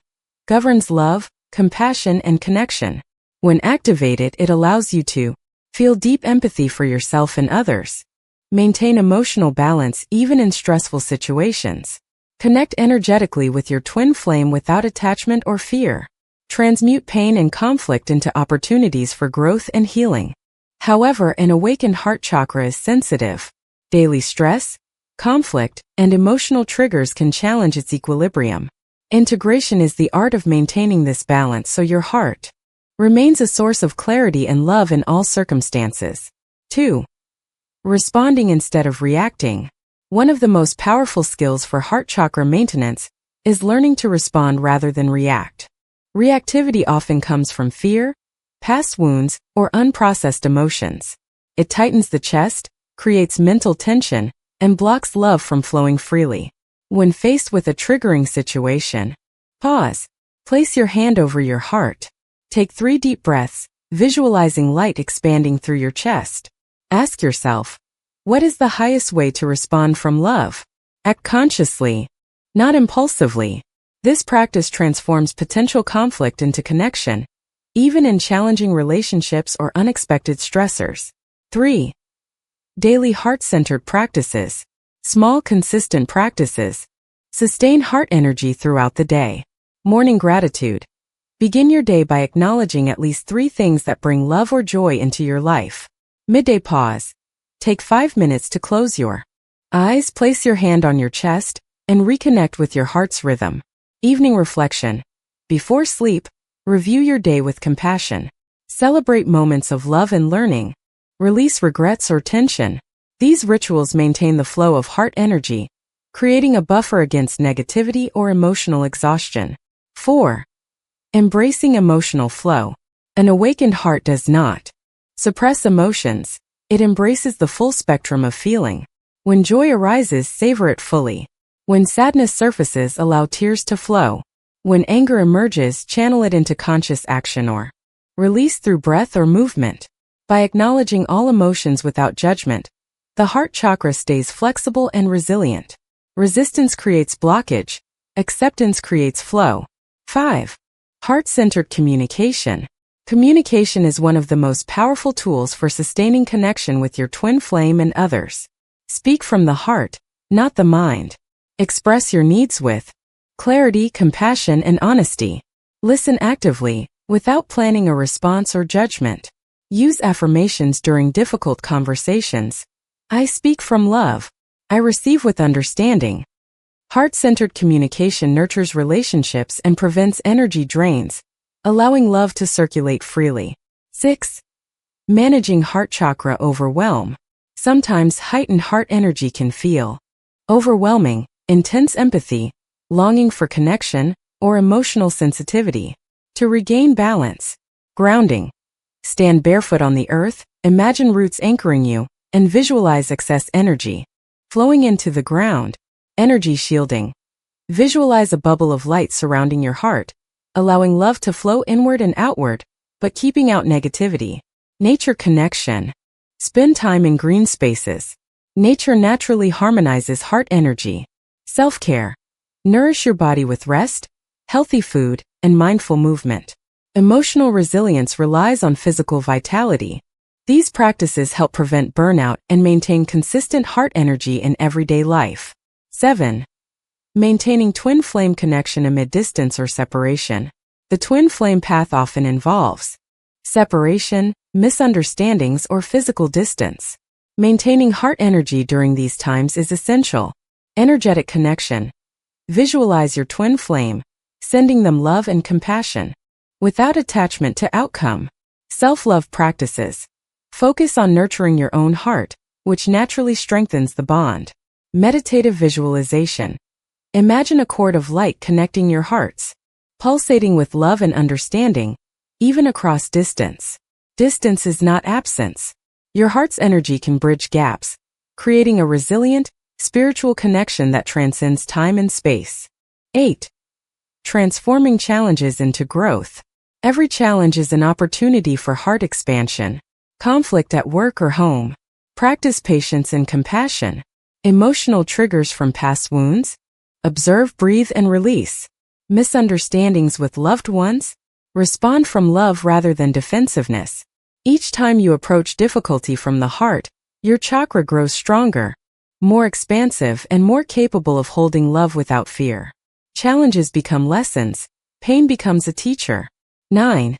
governs love, compassion, and connection. When activated, it allows you to feel deep empathy for yourself and others, maintain emotional balance even in stressful situations, connect energetically with your twin flame without attachment or fear, transmute pain and conflict into opportunities for growth and healing. However, an awakened heart chakra is sensitive. Daily stress, conflict, and emotional triggers can challenge its equilibrium. Integration is the art of maintaining this balance so your heart remains a source of clarity and love in all circumstances. 2. Responding instead of reacting. One of the most powerful skills for heart chakra maintenance is learning to respond rather than react. Reactivity often comes from fear, past wounds, or unprocessed emotions. It tightens the chest, creates mental tension, and blocks love from flowing freely. When faced with a triggering situation, pause. Place your hand over your heart. Take 3 deep breaths, visualizing light expanding through your chest. Ask yourself, what is the highest way to respond from love? Act consciously, not impulsively. This practice transforms potential conflict into connection, even in challenging relationships or unexpected stressors. 3. Daily heart-centered practices. Small, consistent practices sustain heart energy throughout the day. Morning gratitude. Begin your day by acknowledging at least 3 things that bring love or joy into your life. Midday pause. Take 5 minutes to close your eyes, place your hand on your chest, and reconnect with your heart's rhythm. Evening reflection. Before sleep, review your day with compassion. Celebrate moments of love and learning. Release regrets or tension. These rituals maintain the flow of heart energy, creating a buffer against negativity or emotional exhaustion. 4. Embracing emotional flow. An awakened heart does not suppress emotions. It embraces the full spectrum of feeling. When joy arises, savor it fully. When sadness surfaces, allow tears to flow. When anger emerges, channel it into conscious action or release through breath or movement. By acknowledging all emotions without judgment, the heart chakra stays flexible and resilient. Resistance creates blockage. Acceptance creates flow. 5. Heart-centered communication. Communication is one of the most powerful tools for sustaining connection with your twin flame and others. Speak from the heart, not the mind. Express your needs with clarity, compassion, and honesty. Listen actively, without planning a response or judgment. Use affirmations during difficult conversations. I speak from love. I receive with understanding. Heart-centered communication nurtures relationships and prevents energy drains, allowing love to circulate freely. 6. Managing heart chakra overwhelm. Sometimes heightened heart energy can feel overwhelming, intense empathy, longing for connection, or emotional sensitivity. To regain balance, grounding. Stand barefoot on the earth, imagine roots anchoring you, and visualize excess energy flowing into the ground. Energy shielding. Visualize a bubble of light surrounding your heart, allowing love to flow inward and outward, but keeping out negativity. Nature connection. Spend time in green spaces. Nature naturally harmonizes heart energy. Self-care. Nourish your body with rest, healthy food, and mindful movement. Emotional resilience relies on physical vitality. These practices help prevent burnout and maintain consistent heart energy in everyday life. 7. Maintaining twin flame connection amid distance or separation. The twin flame path often involves separation, misunderstandings, or physical distance. Maintaining heart energy during these times is essential. Energetic connection. Visualize your twin flame, sending them love and compassion, without attachment to outcome. Self-love practices. Focus on nurturing your own heart, which naturally strengthens the bond. Meditative visualization. Imagine a cord of light connecting your hearts, pulsating with love and understanding, even across distance. Distance is not absence. Your heart's energy can bridge gaps, creating a resilient, spiritual connection that transcends time and space. 8. transforming challenges into growth. Every challenge is an opportunity for heart expansion. Conflict at work or home. Practice patience and compassion. Emotional triggers from past wounds. Observe, breathe, and release. Misunderstandings with loved ones. Respond from love rather than defensiveness. Each time you approach difficulty from the heart, your chakra grows stronger, more expansive, and more capable of holding love without fear. Challenges become lessons. Pain becomes a teacher. 9.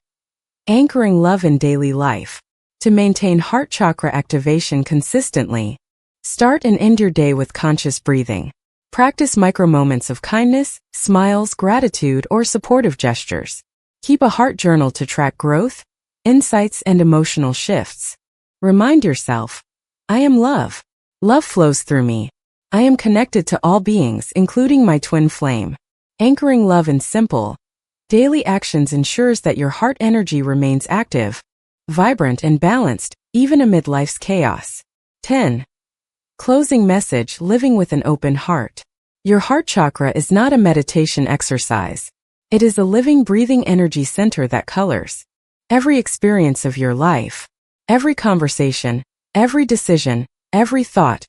Anchoring love in daily life. To maintain heart chakra activation consistently, start and end your day with conscious breathing. Practice micro moments of kindness, smiles, gratitude, or supportive gestures. Keep a heart journal to track growth, insights, and emotional shifts. Remind yourself, I am love. Love flows through me. I am connected to all beings, including my twin flame. Anchoring love in simple, daily actions ensures that your heart energy remains active, vibrant, and balanced, even amid life's chaos. 10. Closing message: living with an open heart. Your heart chakra is not a meditation exercise. It is a living, breathing energy center that colors every experience of your life. Every conversation, every decision, every thought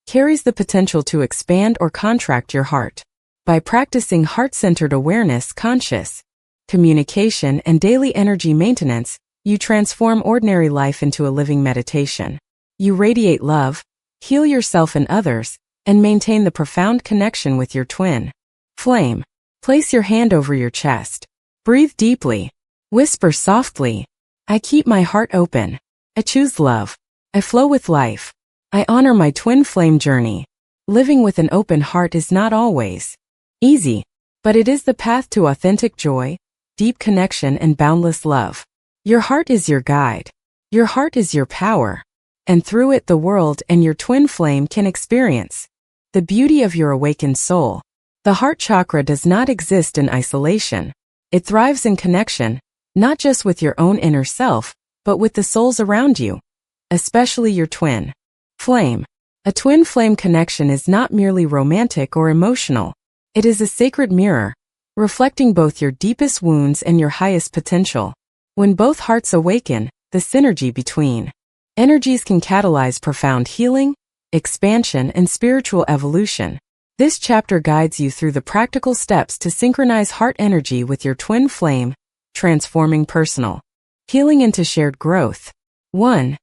carries the potential to expand or contract your heart. By practicing heart-centered awareness, conscious communication, and daily energy maintenance, you transform ordinary life into a living meditation. You radiate love, heal yourself and others, and maintain the profound connection with your twin flame. Place your hand over your chest. Breathe deeply. Whisper softly, I keep my heart open. I choose love. I flow with life. I honor my twin flame journey. Living with an open heart is not always easy, but it is the path to authentic joy, deep connection, and boundless love. Your heart is your guide. Your heart is your power. And through it, the world and your twin flame can experience the beauty of your awakened soul. The heart chakra does not exist in isolation. It thrives in connection, not just with your own inner self, but with the souls around you, especially your twin flame. A twin flame connection is not merely romantic or emotional. It is a sacred mirror, reflecting both your deepest wounds and your highest potential. When both hearts awaken, the synergy between energies can catalyze profound healing, expansion, and spiritual evolution. This chapter guides you through the practical steps to synchronize heart energy with your twin flame, transforming personal healing into shared growth. 1.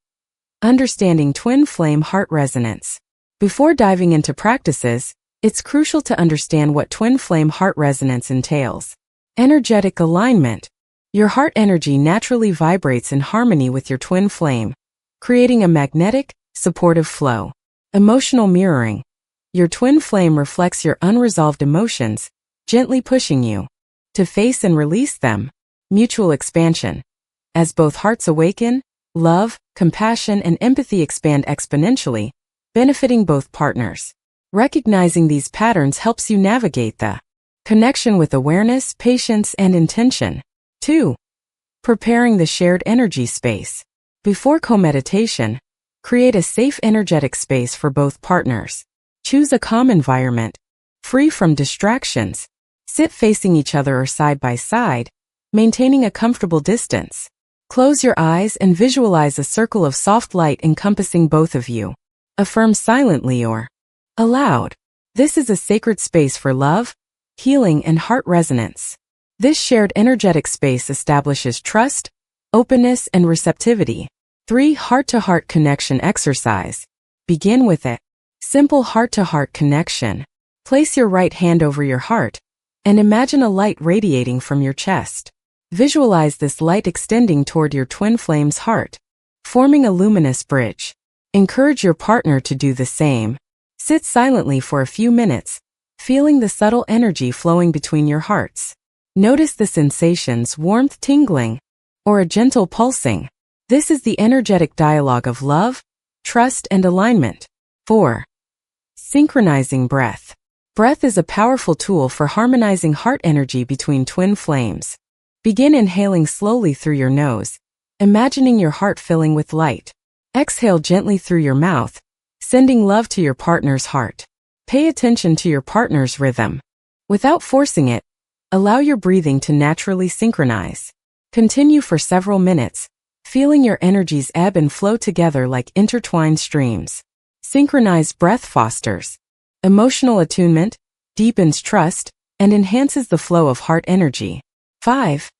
Understanding twin flame heart resonance. Before diving into practices, it's crucial to understand what twin flame heart resonance entails. Energetic alignment. Your heart energy naturally vibrates in harmony with your twin flame, creating a magnetic, supportive flow. Emotional mirroring. Your twin flame reflects your unresolved emotions, gently pushing you to face and release them. Mutual expansion. As both hearts awaken, love, compassion, and empathy expand exponentially, benefiting both partners. Recognizing these patterns helps you navigate the connection with awareness, patience, and intention. 2. Preparing the shared energy space. Before co-meditation, create a safe energetic space for both partners. Choose a calm environment, free from distractions. Sit facing each other or side by side, maintaining a comfortable distance. Close your eyes and visualize a circle of soft light encompassing both of you. Affirm silently or aloud. This is a sacred space for love, healing, and heart resonance. This shared energetic space establishes trust, openness, and receptivity. 3. Heart-to-heart connection exercise. Begin with it. Simple heart-to-heart connection. Place your right hand over your heart and imagine a light radiating from your chest. Visualize this light extending toward your twin flame's heart, forming a luminous bridge. Encourage your partner to do the same. Sit silently for a few minutes, feeling the subtle energy flowing between your hearts. Notice the sensations: warmth, tingling, or a gentle pulsing. This is the energetic dialogue of love, trust, and alignment. 4. Synchronizing breath. Breath is a powerful tool for harmonizing heart energy between twin flames. Begin inhaling slowly through your nose, imagining your heart filling with light. Exhale gently through your mouth, sending love to your partner's heart. Pay attention to your partner's rhythm. Without forcing it, Allow your breathing to naturally synchronize. Continue for several minutes, feeling your energies ebb and flow together like intertwined streams. Synchronized breath fosters emotional attunement, deepens trust, and enhances the flow of heart energy. 5.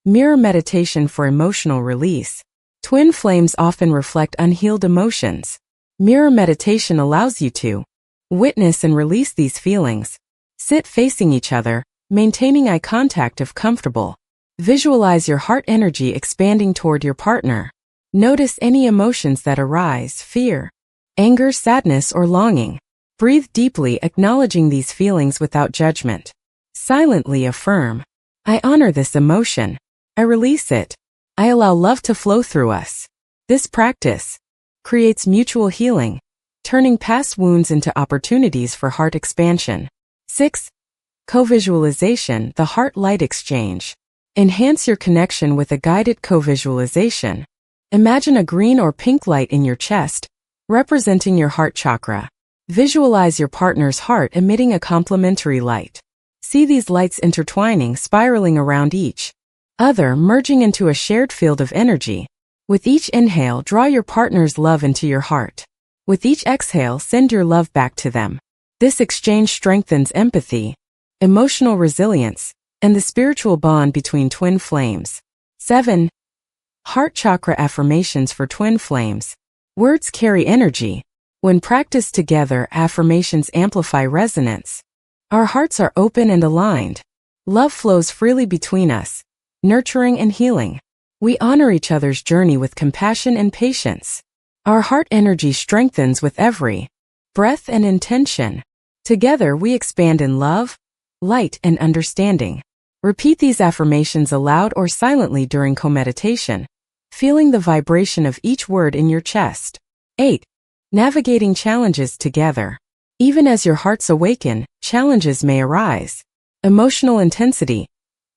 Mirror meditation for emotional release. Twin flames often reflect unhealed emotions. Mirror meditation allows you to witness and release these feelings. Sit facing each other, maintaining eye contact if comfortable. Visualize your heart energy expanding toward your partner. Notice any emotions that arise: fear, anger, sadness, or longing. Breathe deeply, acknowledging these feelings without judgment. Silently affirm, I honor this emotion. I release it. I allow love to flow through us. This practice creates mutual healing, turning past wounds into opportunities for heart expansion. 6. Co-visualization, the heart light exchange. Enhance your connection with a guided co-visualization. Imagine a green or pink light in your chest, representing your heart chakra. Visualize your partner's heart emitting a complementary light. See these lights intertwining, spiraling around each other, merging into a shared field of energy. With each inhale, draw your partner's love into your heart. With each exhale, send your love back to them. This exchange strengthens empathy, emotional resilience, and the spiritual bond between twin flames. 7. Heart chakra affirmations for twin flames. Words carry energy. When practiced together, affirmations amplify resonance. Our hearts are open and aligned. Love flows freely between us, nurturing and healing. We honor each other's journey with compassion and patience. Our heart energy strengthens with every breath and intention. Together we expand in love, light, and understanding. Repeat these affirmations aloud or silently during co-meditation, feeling the vibration of each word in your chest. 8. Navigating challenges together. Even as your hearts awaken, challenges may arise. Emotional intensity.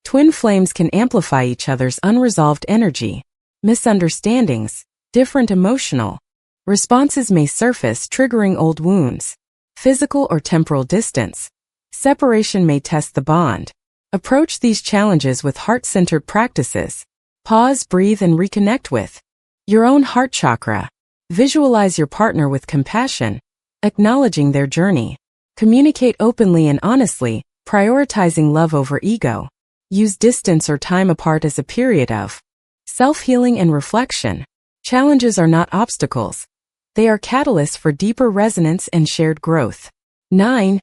Twin flames can amplify each other's unresolved energy. Misunderstandings. Different emotional responses may surface, triggering old wounds. Physical or temporal distance. Separation may test the bond. Approach these challenges with heart-centered practices. Pause, breathe, and reconnect with your own heart chakra. Visualize your partner with compassion, acknowledging their journey. Communicate openly and honestly, prioritizing love over ego. Use distance or time apart as a period of self-healing and reflection. Challenges are not obstacles. They are catalysts for deeper resonance and shared growth. 9.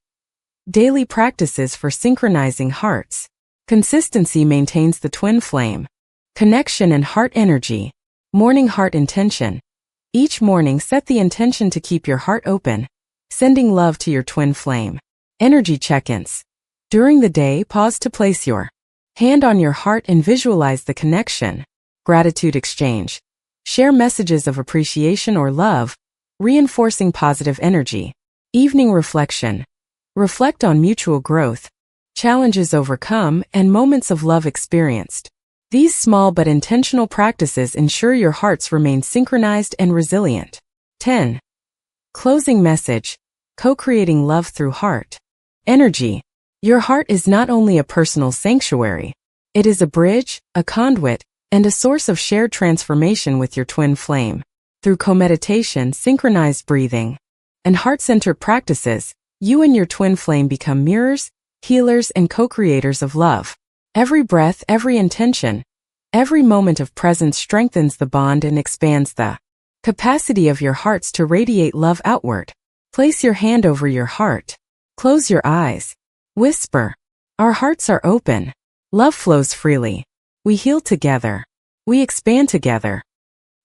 Daily practices for synchronizing hearts. Consistency maintains the twin flame. Connection and heart energy. Morning heart intention. Each morning, set the intention to keep your heart open, sending love to your twin flame. Energy check-ins. During the day, pause to place your hand on your heart and visualize the connection. Gratitude exchange. Share messages of appreciation or love, reinforcing positive energy. Evening reflection. Reflect on mutual growth, challenges overcome, and moments of love experienced. These small but intentional practices ensure your hearts remain synchronized and resilient. 10. Closing message. Co-creating love through heart energy. Your heart is not only a personal sanctuary. It is a bridge, a conduit, and a source of shared transformation with your twin flame. Through co-meditation, synchronized breathing, and heart-centered practices, you and your twin flame become mirrors, healers, and co-creators of love. Every breath, every intention, every moment of presence strengthens the bond and expands the capacity of your hearts to radiate love outward. Place your hand over your heart. Close your eyes. Whisper, our hearts are open. Love flows freely. We heal together. We expand together.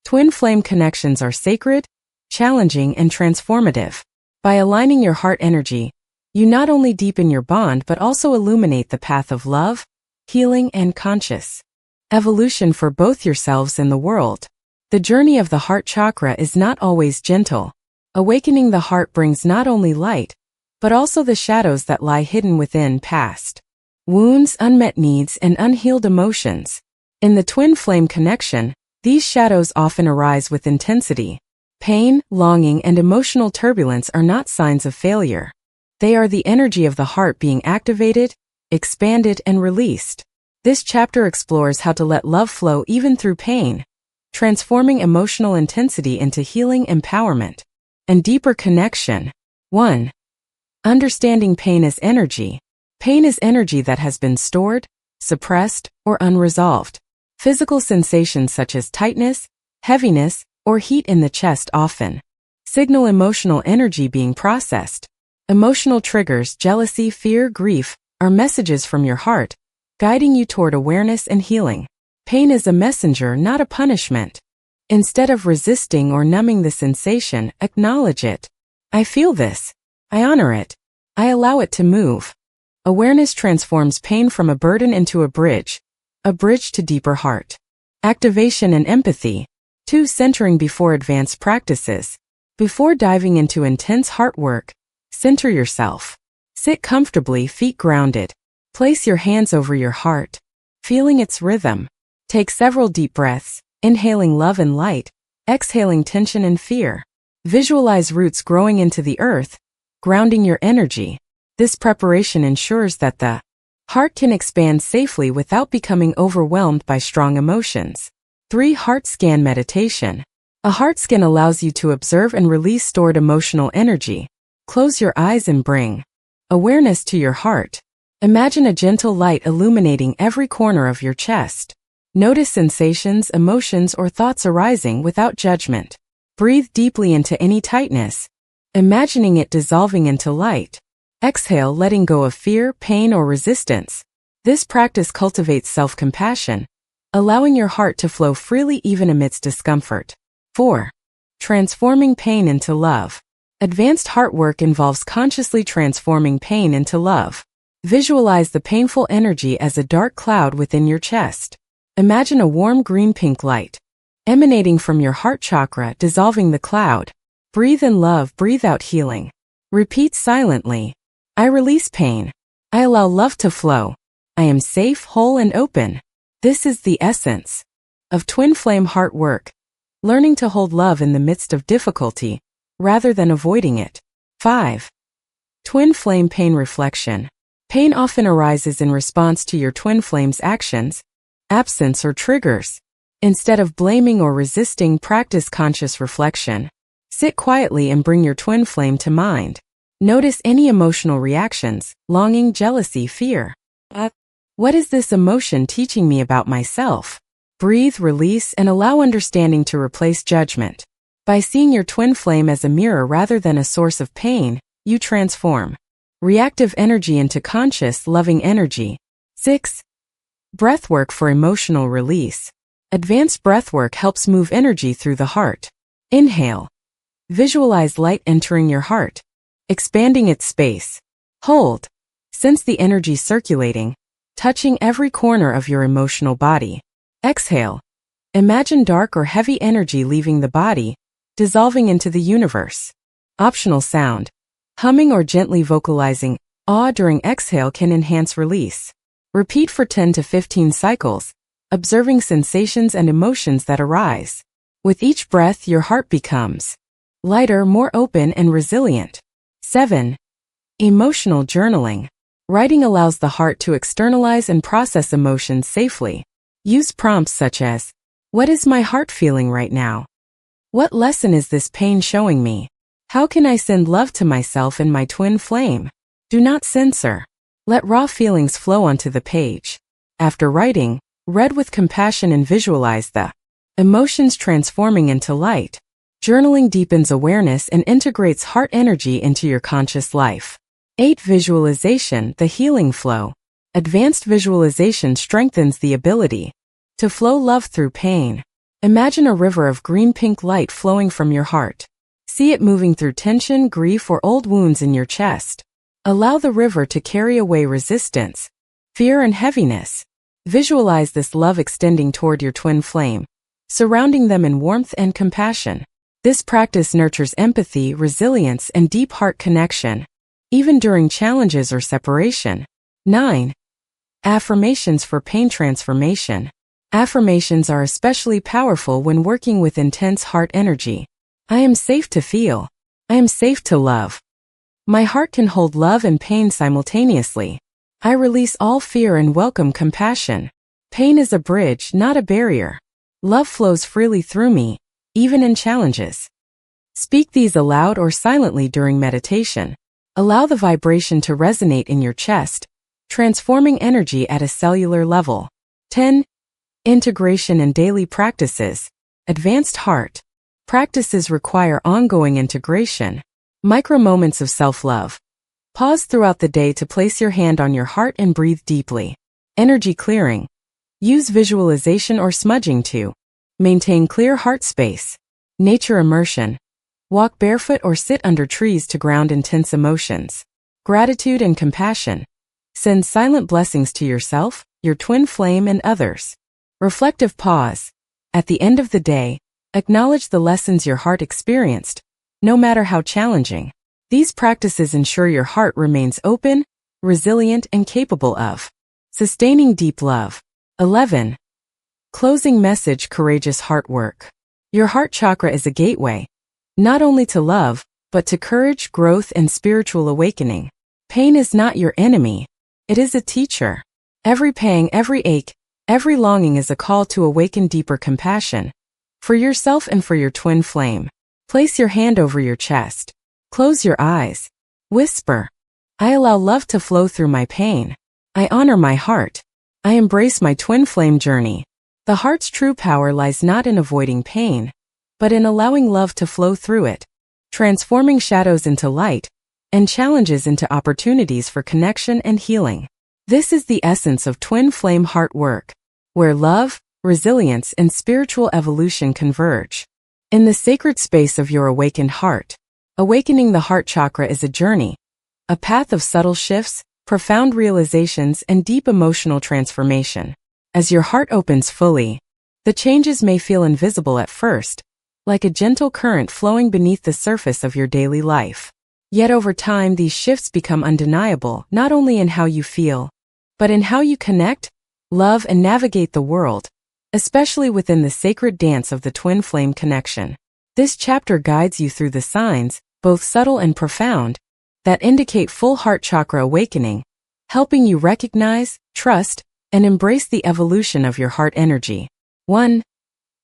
Twin flame connections are sacred, challenging, and transformative. By aligning your heart energy, you not only deepen your bond but also illuminate the path of love, healing, and conscious evolution for both yourselves and the world. The journey of the heart chakra is not always gentle. Awakening the heart brings not only light, but also the shadows that lie hidden within: past wounds, unmet needs, and unhealed emotions. In the twin flame connection, these shadows often arise with intensity. Pain, longing, and emotional turbulence are not signs of failure. They are the energy of the heart being activated, expanded, and released. This chapter explores how to let love flow even through pain, transforming emotional intensity into healing, empowerment, and deeper connection. 1. Understanding pain as energy. Pain is energy that has been stored, suppressed, or unresolved. Physical sensations such as tightness, heaviness, or heat in the chest often signal emotional energy being processed. Emotional triggers, jealousy, fear, grief, are messages from your heart, guiding you toward awareness and healing. Pain is a messenger, not a punishment. Instead of resisting or numbing the sensation, acknowledge it. I feel this. I honor it. I allow it to move. Awareness transforms pain from a burden into a bridge to deeper heart activation and empathy. 2. Centering before advanced practices. Before diving into intense heart work, center yourself. Sit comfortably, feet grounded. Place your hands over your heart, feeling its rhythm. Take several deep breaths, inhaling love and light, exhaling tension and fear. Visualize roots growing into the earth, grounding your energy. This preparation ensures that the heart can expand safely without becoming overwhelmed by strong emotions. 3. Heart scan meditation. A heart scan allows you to observe and release stored emotional energy. Close your eyes and bring awareness to your heart. Imagine a gentle light illuminating every corner of your chest. Notice sensations, emotions, or thoughts arising without judgment. Breathe deeply into any tightness, imagining it dissolving into light. Exhale, letting go of fear, pain, or resistance. This practice cultivates self-compassion, allowing your heart to flow freely even amidst discomfort. 4. Transforming pain into love. Advanced heart work involves consciously transforming pain into love. Visualize the painful energy as a dark cloud within your chest. Imagine a warm green-pink light emanating from your heart chakra, dissolving the cloud. Breathe in love, breathe out healing. Repeat silently. I release pain. I allow love to flow. I am safe, whole, and open. This is the essence of twin flame heart work, learning to hold love in the midst of difficulty, rather than avoiding it. 5. Twin flame pain reflection. Pain often arises in response to your twin flame's actions, absence, or triggers. Instead of blaming or resisting, practice conscious reflection. Sit quietly and bring your twin flame to mind. Notice any emotional reactions, longing, jealousy, fear. What is this emotion teaching me about myself? Breathe, release, and allow understanding to replace judgment. By seeing your twin flame as a mirror rather than a source of pain, you transform reactive energy into conscious, loving energy. 6. Breathwork for emotional release. Advanced breathwork helps move energy through the heart. Inhale. Visualize light entering your heart, expanding its space. Hold. Sense the energy circulating, touching every corner of your emotional body. Exhale. Imagine dark or heavy energy leaving the body, dissolving into the universe. Optional sound. Humming or gently vocalizing "ah" during exhale can enhance release. Repeat for 10 to 15 cycles, observing sensations and emotions that arise. With each breath, your heart becomes lighter, more open, and resilient. 7. Emotional journaling. Writing allows the heart to externalize and process emotions safely. Use prompts such as, "What is my heart feeling right now? What lesson is this pain showing me? How can I send love to myself and my twin flame?" Do not censor. Let raw feelings flow onto the page. After writing, read with compassion and visualize the emotions transforming into light. Journaling deepens awareness and integrates heart energy into your conscious life. 8. Visualization, the healing flow. Advanced visualization strengthens the ability to flow love through pain. Imagine a river of green-pink light flowing from your heart. See it moving through tension, grief, or old wounds in your chest. Allow the river to carry away resistance, fear, and heaviness. Visualize this love extending toward your twin flame, surrounding them in warmth and compassion. This practice nurtures empathy, resilience, and deep heart connection, even during challenges or separation. 9. Affirmations for pain transformation. Affirmations are especially powerful when working with intense heart energy. I am safe to feel. I am safe to love. My heart can hold love and pain simultaneously. I release all fear and welcome compassion. Pain is a bridge, not a barrier. Love flows freely through me, even in challenges. Speak these aloud or silently during meditation. Allow the vibration to resonate in your chest, transforming energy at a cellular level. 10. Integration and daily practices. Advanced heart practices require ongoing integration. Micro moments of self-love. Pause throughout the day to place your hand on your heart and breathe deeply. Energy clearing. Use visualization or smudging to maintain clear heart space. Nature immersion. Walk barefoot or sit under trees to ground intense emotions. Gratitude and compassion. Send silent blessings to yourself, your twin flame, and others. Reflective pause. At the end of the day, acknowledge the lessons your heart experienced, no matter how challenging. These practices ensure your heart remains open, resilient, and capable of sustaining deep love. 11. Closing message. Courageous heart work. Your heart chakra is a gateway, not only to love, but to courage, growth, and spiritual awakening. Pain is not your enemy. It is a teacher. Every pang, every ache, every longing is a call to awaken deeper compassion for yourself and for your twin flame. Place your hand over your chest. Close your eyes. Whisper, I allow love to flow through my pain. I honor my heart. I embrace my twin flame journey. The heart's true power lies not in avoiding pain, but in allowing love to flow through it, transforming shadows into light and challenges into opportunities for connection and healing. This is the essence of twin flame heart work, where love, resilience, and spiritual evolution converge. In the sacred space of your awakened heart, awakening the heart chakra is a journey, a path of subtle shifts, profound realizations, and deep emotional transformation. As your heart opens fully, the changes may feel invisible at first, like a gentle current flowing beneath the surface of your daily life. Yet over time, these shifts become undeniable, not only in how you feel, but in how you connect, love, and navigate the world, especially within the sacred dance of the twin flame connection. This chapter guides you through the signs, both subtle and profound, that indicate full heart chakra awakening, helping you recognize, trust, and embrace the evolution of your heart energy. 1.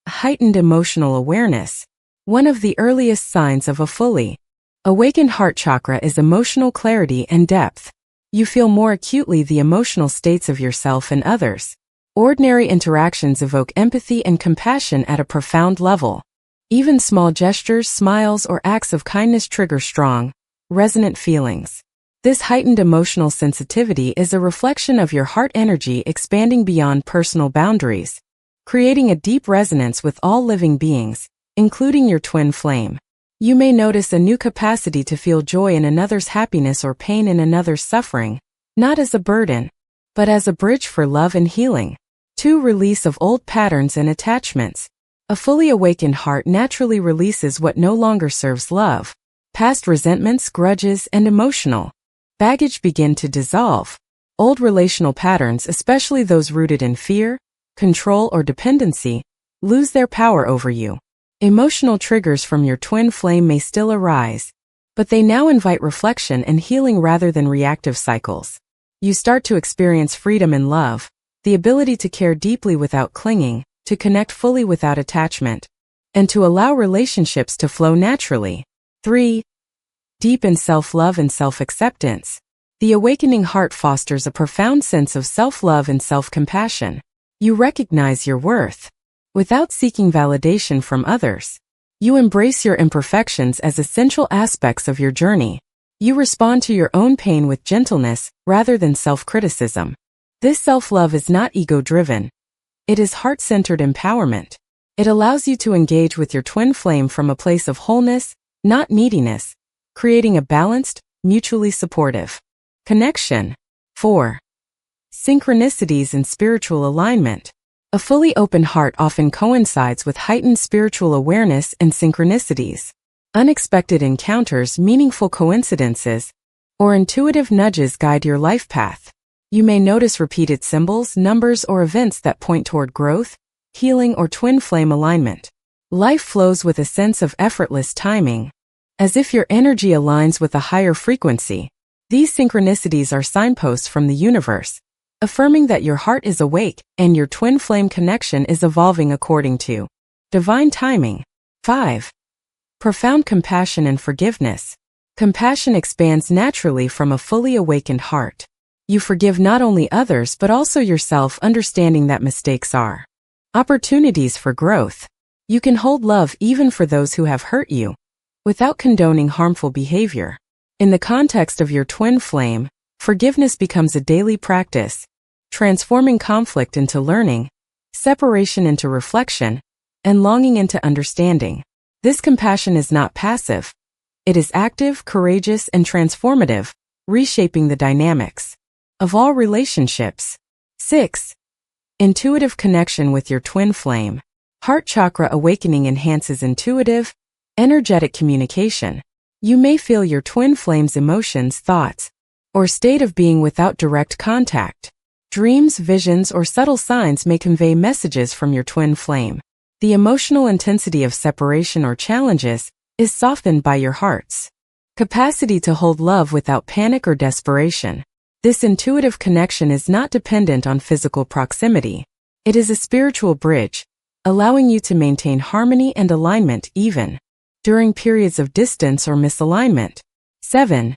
Heightened emotional awareness. One of the earliest signs of a fully awakened heart chakra is emotional clarity and depth. You feel more acutely the emotional states of yourself and others. Ordinary interactions evoke empathy and compassion at a profound level. Even small gestures, smiles, or acts of kindness trigger strong, resonant feelings. This heightened emotional sensitivity is a reflection of your heart energy expanding beyond personal boundaries, creating a deep resonance with all living beings, including your twin flame. You may notice a new capacity to feel joy in another's happiness or pain in another's suffering, not as a burden, but as a bridge for love and healing. 2. Release of old patterns and attachments. A fully awakened heart naturally releases what no longer serves love. Past resentments, grudges, and emotional baggage begin to dissolve. Old relational patterns, especially those rooted in fear, control, or dependency, lose their power over you. Emotional triggers from your twin flame may still arise, but they now invite reflection and healing rather than reactive cycles. You start to experience freedom in love, the ability to care deeply without clinging, to connect fully without attachment, and to allow relationships to flow naturally. 3. Deepen self-love and self-acceptance. The awakening heart fosters a profound sense of self-love and self-compassion. You recognize your worth without seeking validation from others. You embrace your imperfections as essential aspects of your journey. You respond to your own pain with gentleness rather than self-criticism. This self-love is not ego-driven. It is heart-centered empowerment. It allows you to engage with your twin flame from a place of wholeness, not neediness, creating a balanced, mutually supportive connection. 4. Synchronicities and spiritual alignment. A fully open heart often coincides with heightened spiritual awareness and synchronicities. Unexpected encounters, meaningful coincidences, or intuitive nudges guide your life path. You may notice repeated symbols, numbers, or events that point toward growth, healing, or twin flame alignment. Life flows with a sense of effortless timing, as if your energy aligns with a higher frequency. These synchronicities are signposts from the universe, affirming that your heart is awake and your twin flame connection is evolving according to divine timing. 5. Profound compassion and forgiveness. Compassion expands naturally from a fully awakened heart. You forgive not only others but also yourself, understanding that mistakes are opportunities for growth. You can hold love even for those who have hurt you, without condoning harmful behavior. In the context of your twin flame, forgiveness becomes a daily practice, transforming conflict into learning, separation into reflection, and longing into understanding. This compassion is not passive. It is active, courageous, and transformative, reshaping the dynamics of all relationships. 6. Intuitive connection with your twin flame. Heart Chakra Awakening enhances intuitive, energetic communication. You may feel your twin flame's emotions, thoughts, or state of being without direct contact. Dreams, visions, or subtle signs may convey messages from your twin flame. The emotional intensity of separation or challenges is softened by your heart's capacity to hold love without panic or desperation. This intuitive connection is not dependent on physical proximity. It is a spiritual bridge, allowing you to maintain harmony and alignment even during periods of distance or misalignment. 7.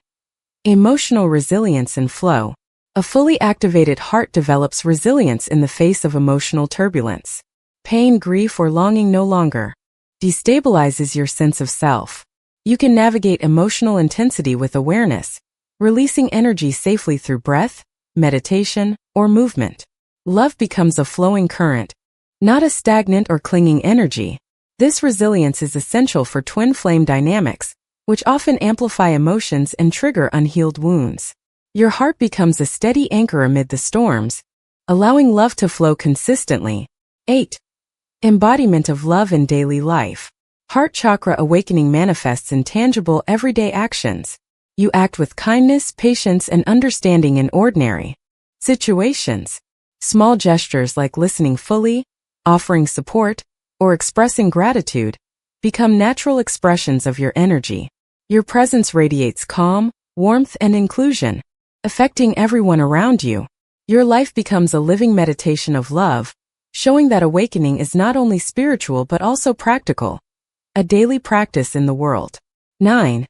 Emotional resilience and flow. A fully activated heart develops resilience in the face of emotional turbulence. Pain, grief, or longing no longer destabilizes your sense of self. You can navigate emotional intensity with awareness, releasing energy safely through breath, meditation, or movement. Love becomes a flowing current, not a stagnant or clinging energy. This resilience is essential for twin flame dynamics, which often amplify emotions and trigger unhealed wounds. Your heart becomes a steady anchor amid the storms, allowing love to flow consistently. 8. Embodiment of love in daily life. Heart Chakra Awakening manifests in tangible, everyday actions. You act with kindness, patience, and understanding in ordinary situations. Small gestures like listening fully, offering support, or expressing gratitude become natural expressions of your energy. Your presence radiates calm, warmth, and inclusion, affecting everyone around you. Your life becomes a living meditation of love, showing that awakening is not only spiritual but also practical, a daily practice in the world. 9.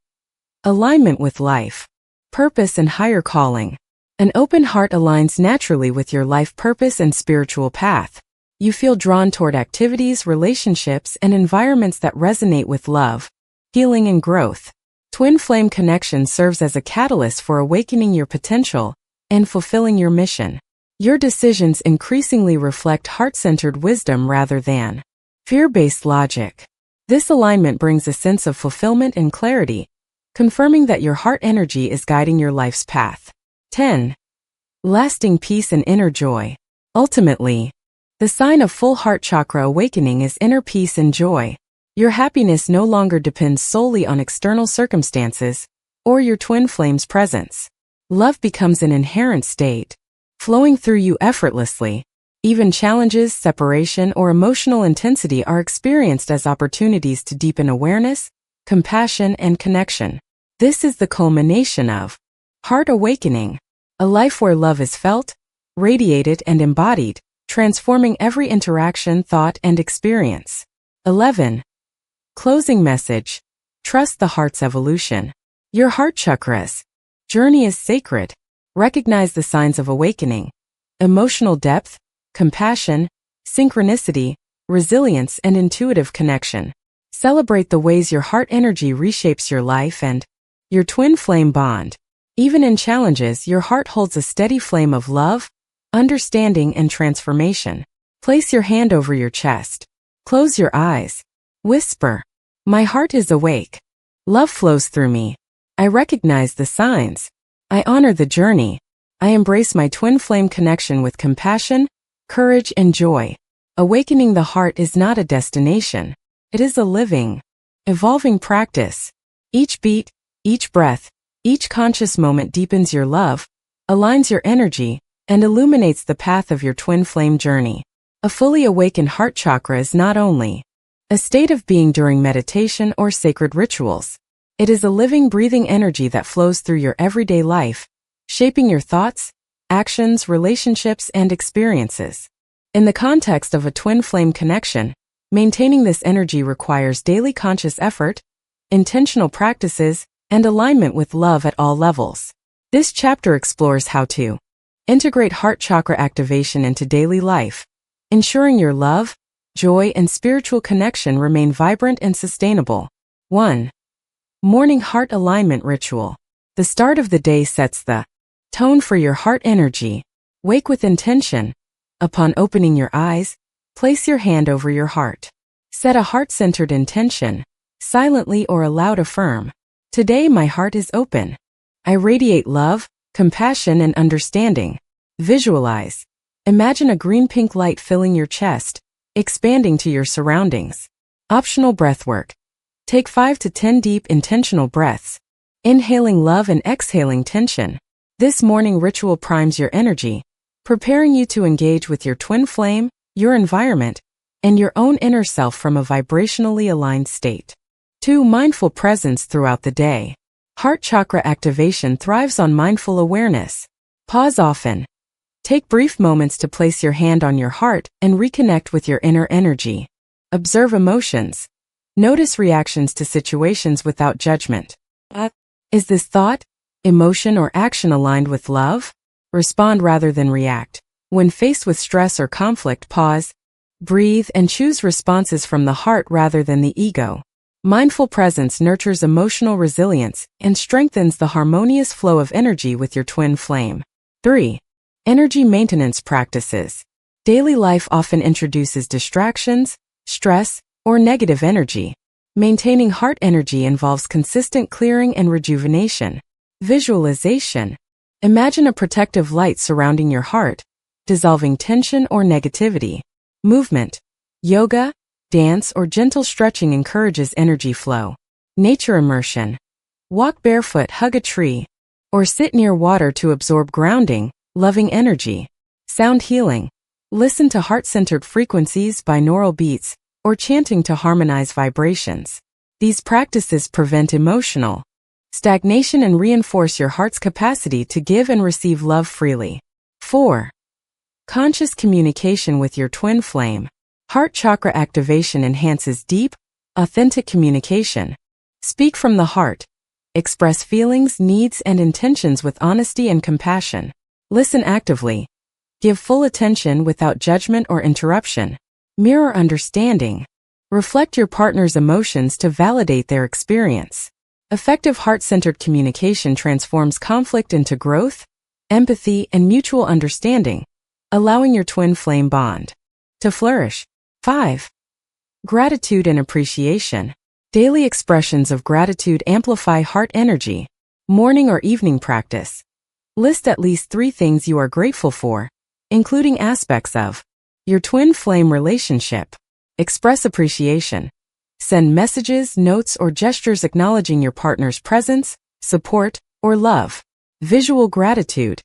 Alignment with life, purpose, and higher calling. An open heart aligns naturally with your life purpose and spiritual path. You feel drawn toward activities, relationships, and environments that resonate with love, healing, and growth. Twin flame connection serves as a catalyst for awakening your potential and fulfilling your mission. Your decisions increasingly reflect heart-centered wisdom rather than fear-based logic. This alignment brings a sense of fulfillment and clarity, confirming that your heart energy is guiding your life's path. 10. Lasting peace and inner joy. Ultimately, the sign of full heart chakra awakening is inner peace and joy. Your happiness no longer depends solely on external circumstances or your twin flame's presence. Love becomes an inherent state, flowing through you effortlessly. Even challenges, separation, or emotional intensity are experienced as opportunities to deepen awareness, compassion, and connection. This is the culmination of heart awakening, a life where love is felt, radiated, and embodied, transforming every interaction, thought, and experience. 11. Closing message. Trust the heart's evolution. Your heart chakra's journey is sacred. Recognize the signs of awakening: emotional depth, compassion, synchronicity, resilience, and intuitive connection. Celebrate the ways your heart energy reshapes your life and your twin flame bond. Even in challenges, your heart holds a steady flame of love, understanding, and transformation. Place your hand over your chest. Close your eyes. Whisper, "My heart is awake. Love flows through me. I recognize the signs. I honor the journey. I embrace my twin flame connection with compassion, courage, and joy." Awakening the heart is not a destination. It is a living, evolving practice. Each beat, each breath, each conscious moment deepens your love, aligns your energy, and illuminates the path of your twin flame journey. A fully awakened heart chakra is not only a state of being during meditation or sacred rituals. It is a living, breathing energy that flows through your everyday life, shaping your thoughts, actions, relationships, and experiences. In the context of a twin flame connection, maintaining this energy requires daily conscious effort, intentional practices, and alignment with love at all levels. This chapter explores how to integrate heart chakra activation into daily life, ensuring your love, joy, and spiritual connection remain vibrant and sustainable. 1. Morning Heart Alignment Ritual. The start of the day sets the tone for your heart energy. Wake with intention. Upon opening your eyes, place your hand over your heart. Set a heart-centered intention. Silently or aloud affirm, "Today my heart is open. I radiate love, compassion, and understanding." Visualize. Imagine a green-pink light filling your chest, expanding to your surroundings. Optional breathwork. Take 5 to 10 deep intentional breaths, inhaling love and exhaling tension. This morning ritual primes your energy, preparing you to engage with your twin flame, your environment, and your own inner self from a vibrationally aligned state. 2. Mindful presence throughout the day. Heart chakra activation thrives on mindful awareness. Pause often. Take brief moments to place your hand on your heart and reconnect with your inner energy. Observe emotions. Notice reactions to situations without judgment. Is this thought, emotion, or action aligned with love? Respond rather than react. When faced with stress or conflict, pause, breathe, and choose responses from the heart rather than the ego. Mindful presence nurtures emotional resilience and strengthens the harmonious flow of energy with your twin flame. 3. Energy maintenance practices. Daily life often introduces distractions, stress, or negative energy. Maintaining heart energy involves consistent clearing and rejuvenation. Visualization. Imagine a protective light surrounding your heart, dissolving tension or negativity. Movement. Yoga, dance, or gentle stretching encourages energy flow. Nature immersion. Walk barefoot, hug a tree, or sit near water to absorb grounding, loving energy. Sound healing. Listen to heart-centered frequencies, binaural beats, or chanting to harmonize vibrations. These practices prevent emotional stagnation and reinforce your heart's capacity to give and receive love freely. 4. Conscious communication with your twin flame. Heart chakra activation enhances deep, authentic communication. Speak from the heart. Express feelings, needs, and intentions with honesty and compassion. Listen actively. Give full attention without judgment or interruption. Mirror understanding. Reflect your partner's emotions to validate their experience. Effective heart-centered communication transforms conflict into growth, empathy, and mutual understanding, allowing your twin flame bond to flourish. 5. Gratitude and appreciation. Daily expressions of gratitude amplify heart energy. Morning or evening practice. List at least 3 things you are grateful for, including aspects of your twin flame relationship. Express appreciation. Send messages, notes, or gestures acknowledging your partner's presence, support, or love. Visual gratitude.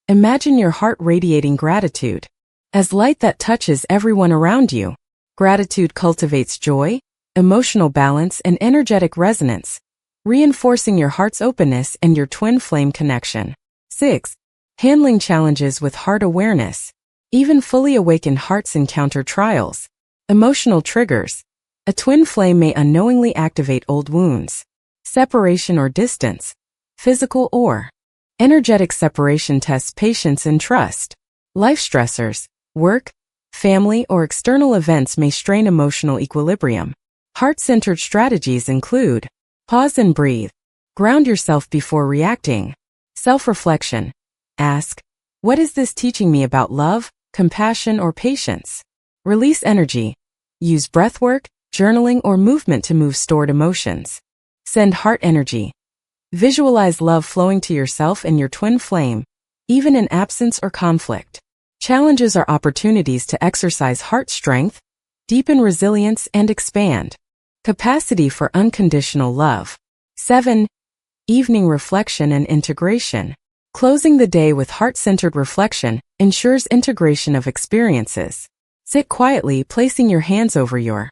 Imagine your heart radiating gratitude as light that touches everyone around you. Gratitude cultivates joy, emotional balance, and energetic resonance, reinforcing your heart's openness and your twin flame connection. 6. Handling challenges with heart awareness. Even fully awakened hearts encounter trials, emotional triggers. A twin flame may unknowingly activate old wounds, separation or distance, physical or energetic separation tests patience and trust. Life stressors, work, family, or external events may strain emotional equilibrium. Heart-centered strategies include pause and breathe. Ground yourself before reacting. Self-reflection. Ask, what is this teaching me about love, compassion, or patience? Release energy. Use breathwork, journaling, or movement to move stored emotions. Send heart energy. Visualize love flowing to yourself and your twin flame, even in absence or conflict. Challenges are opportunities to exercise heart strength, deepen resilience, and expand capacity for unconditional love. 7. Evening reflection and integration. Closing the day with heart-centered reflection ensures integration of experiences. Sit quietly, placing your hands over your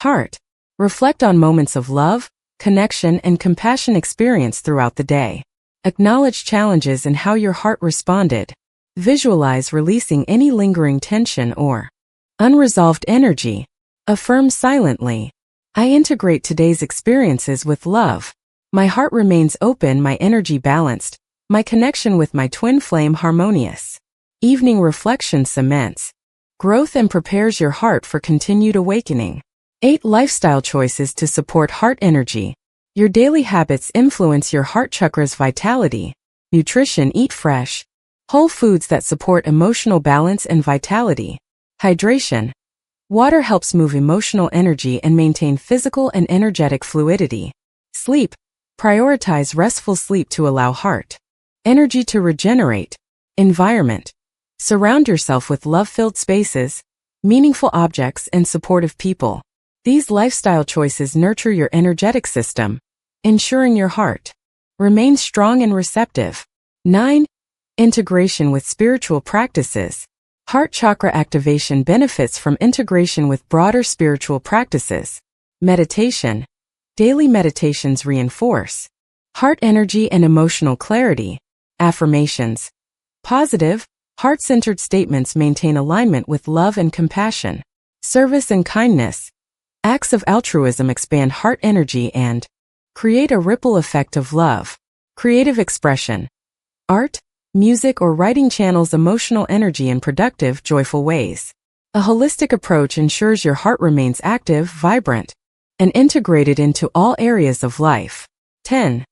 heart. Reflect on moments of love, connection, and compassion experience throughout the day. Acknowledge challenges and how your heart responded. Visualize releasing any lingering tension or unresolved energy. Affirm silently. I integrate today's experiences with love. My heart remains open, my energy balanced, my connection with my twin flame harmonious. Evening reflection cements growth and prepares your heart for continued awakening. 8 lifestyle choices to support heart energy. Your daily habits influence your heart chakra's vitality. Nutrition: eat fresh, whole foods that support emotional balance and vitality. Hydration: water helps move emotional energy and maintain physical and energetic fluidity. Sleep: prioritize restful sleep to allow heart energy to regenerate. Environment: surround yourself with love-filled spaces, meaningful objects, and supportive people. These lifestyle choices nurture your energetic system, ensuring your heart remains strong and receptive. 9. Integration with spiritual practices. Heart chakra activation benefits from integration with broader spiritual practices. Meditation: daily meditations reinforce heart energy and emotional clarity. Affirmations: positive, heart-centered statements maintain alignment with love and compassion. Service and kindness: acts of altruism expand heart energy and create a ripple effect of love. Creative expression: art, music, or writing channels emotional energy in productive, joyful ways. A holistic approach ensures your heart remains active, vibrant, and integrated into all areas of life. 10.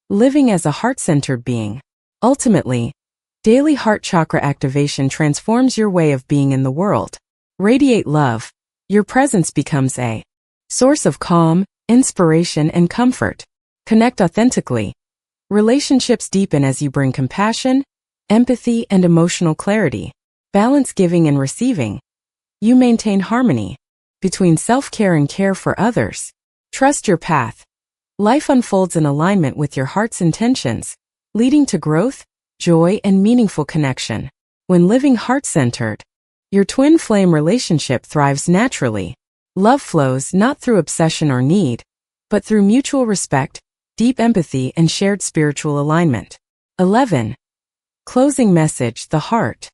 Living as a heart-centered being. Ultimately, daily heart chakra activation transforms your way of being in the world. Radiate love. Your presence becomes a source of calm, inspiration, and comfort. Connect authentically. Relationships deepen as you bring compassion, empathy, and emotional clarity. Balance giving and receiving. You maintain harmony between self-care and care for others. Trust your path. Life unfolds in alignment with your heart's intentions, leading to growth, joy, and meaningful connection. When living heart-centered, your twin flame relationship thrives naturally. Love flows not through obsession or need, but through mutual respect, deep empathy, and shared spiritual alignment. 11. Closing message: the heart.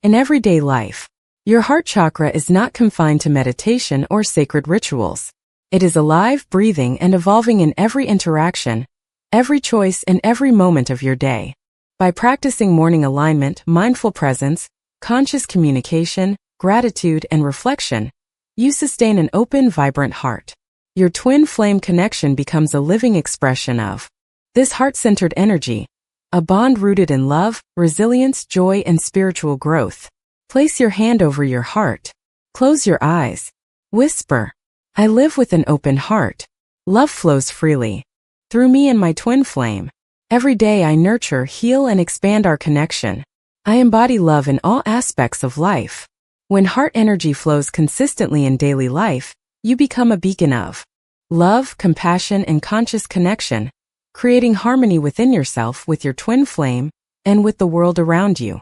In everyday life, your heart chakra is not confined to meditation or sacred rituals. It is alive, breathing, and evolving in every interaction, every choice, and every moment of your day. By practicing morning alignment, mindful presence, conscious communication, gratitude, and reflection, you sustain an open, vibrant heart. Your twin flame connection becomes a living expression of this heart-centered energy, a bond rooted in love, resilience, joy, and spiritual growth. Place your hand over your heart. Close your eyes. Whisper, "I live with an open heart. Love flows freely through me and my twin flame. Every day I nurture, heal, and expand our connection. I embody love in all aspects of life." When heart energy flows consistently in daily life, you become a beacon of love, compassion, and conscious connection, creating harmony within yourself, with your twin flame, and with the world around you.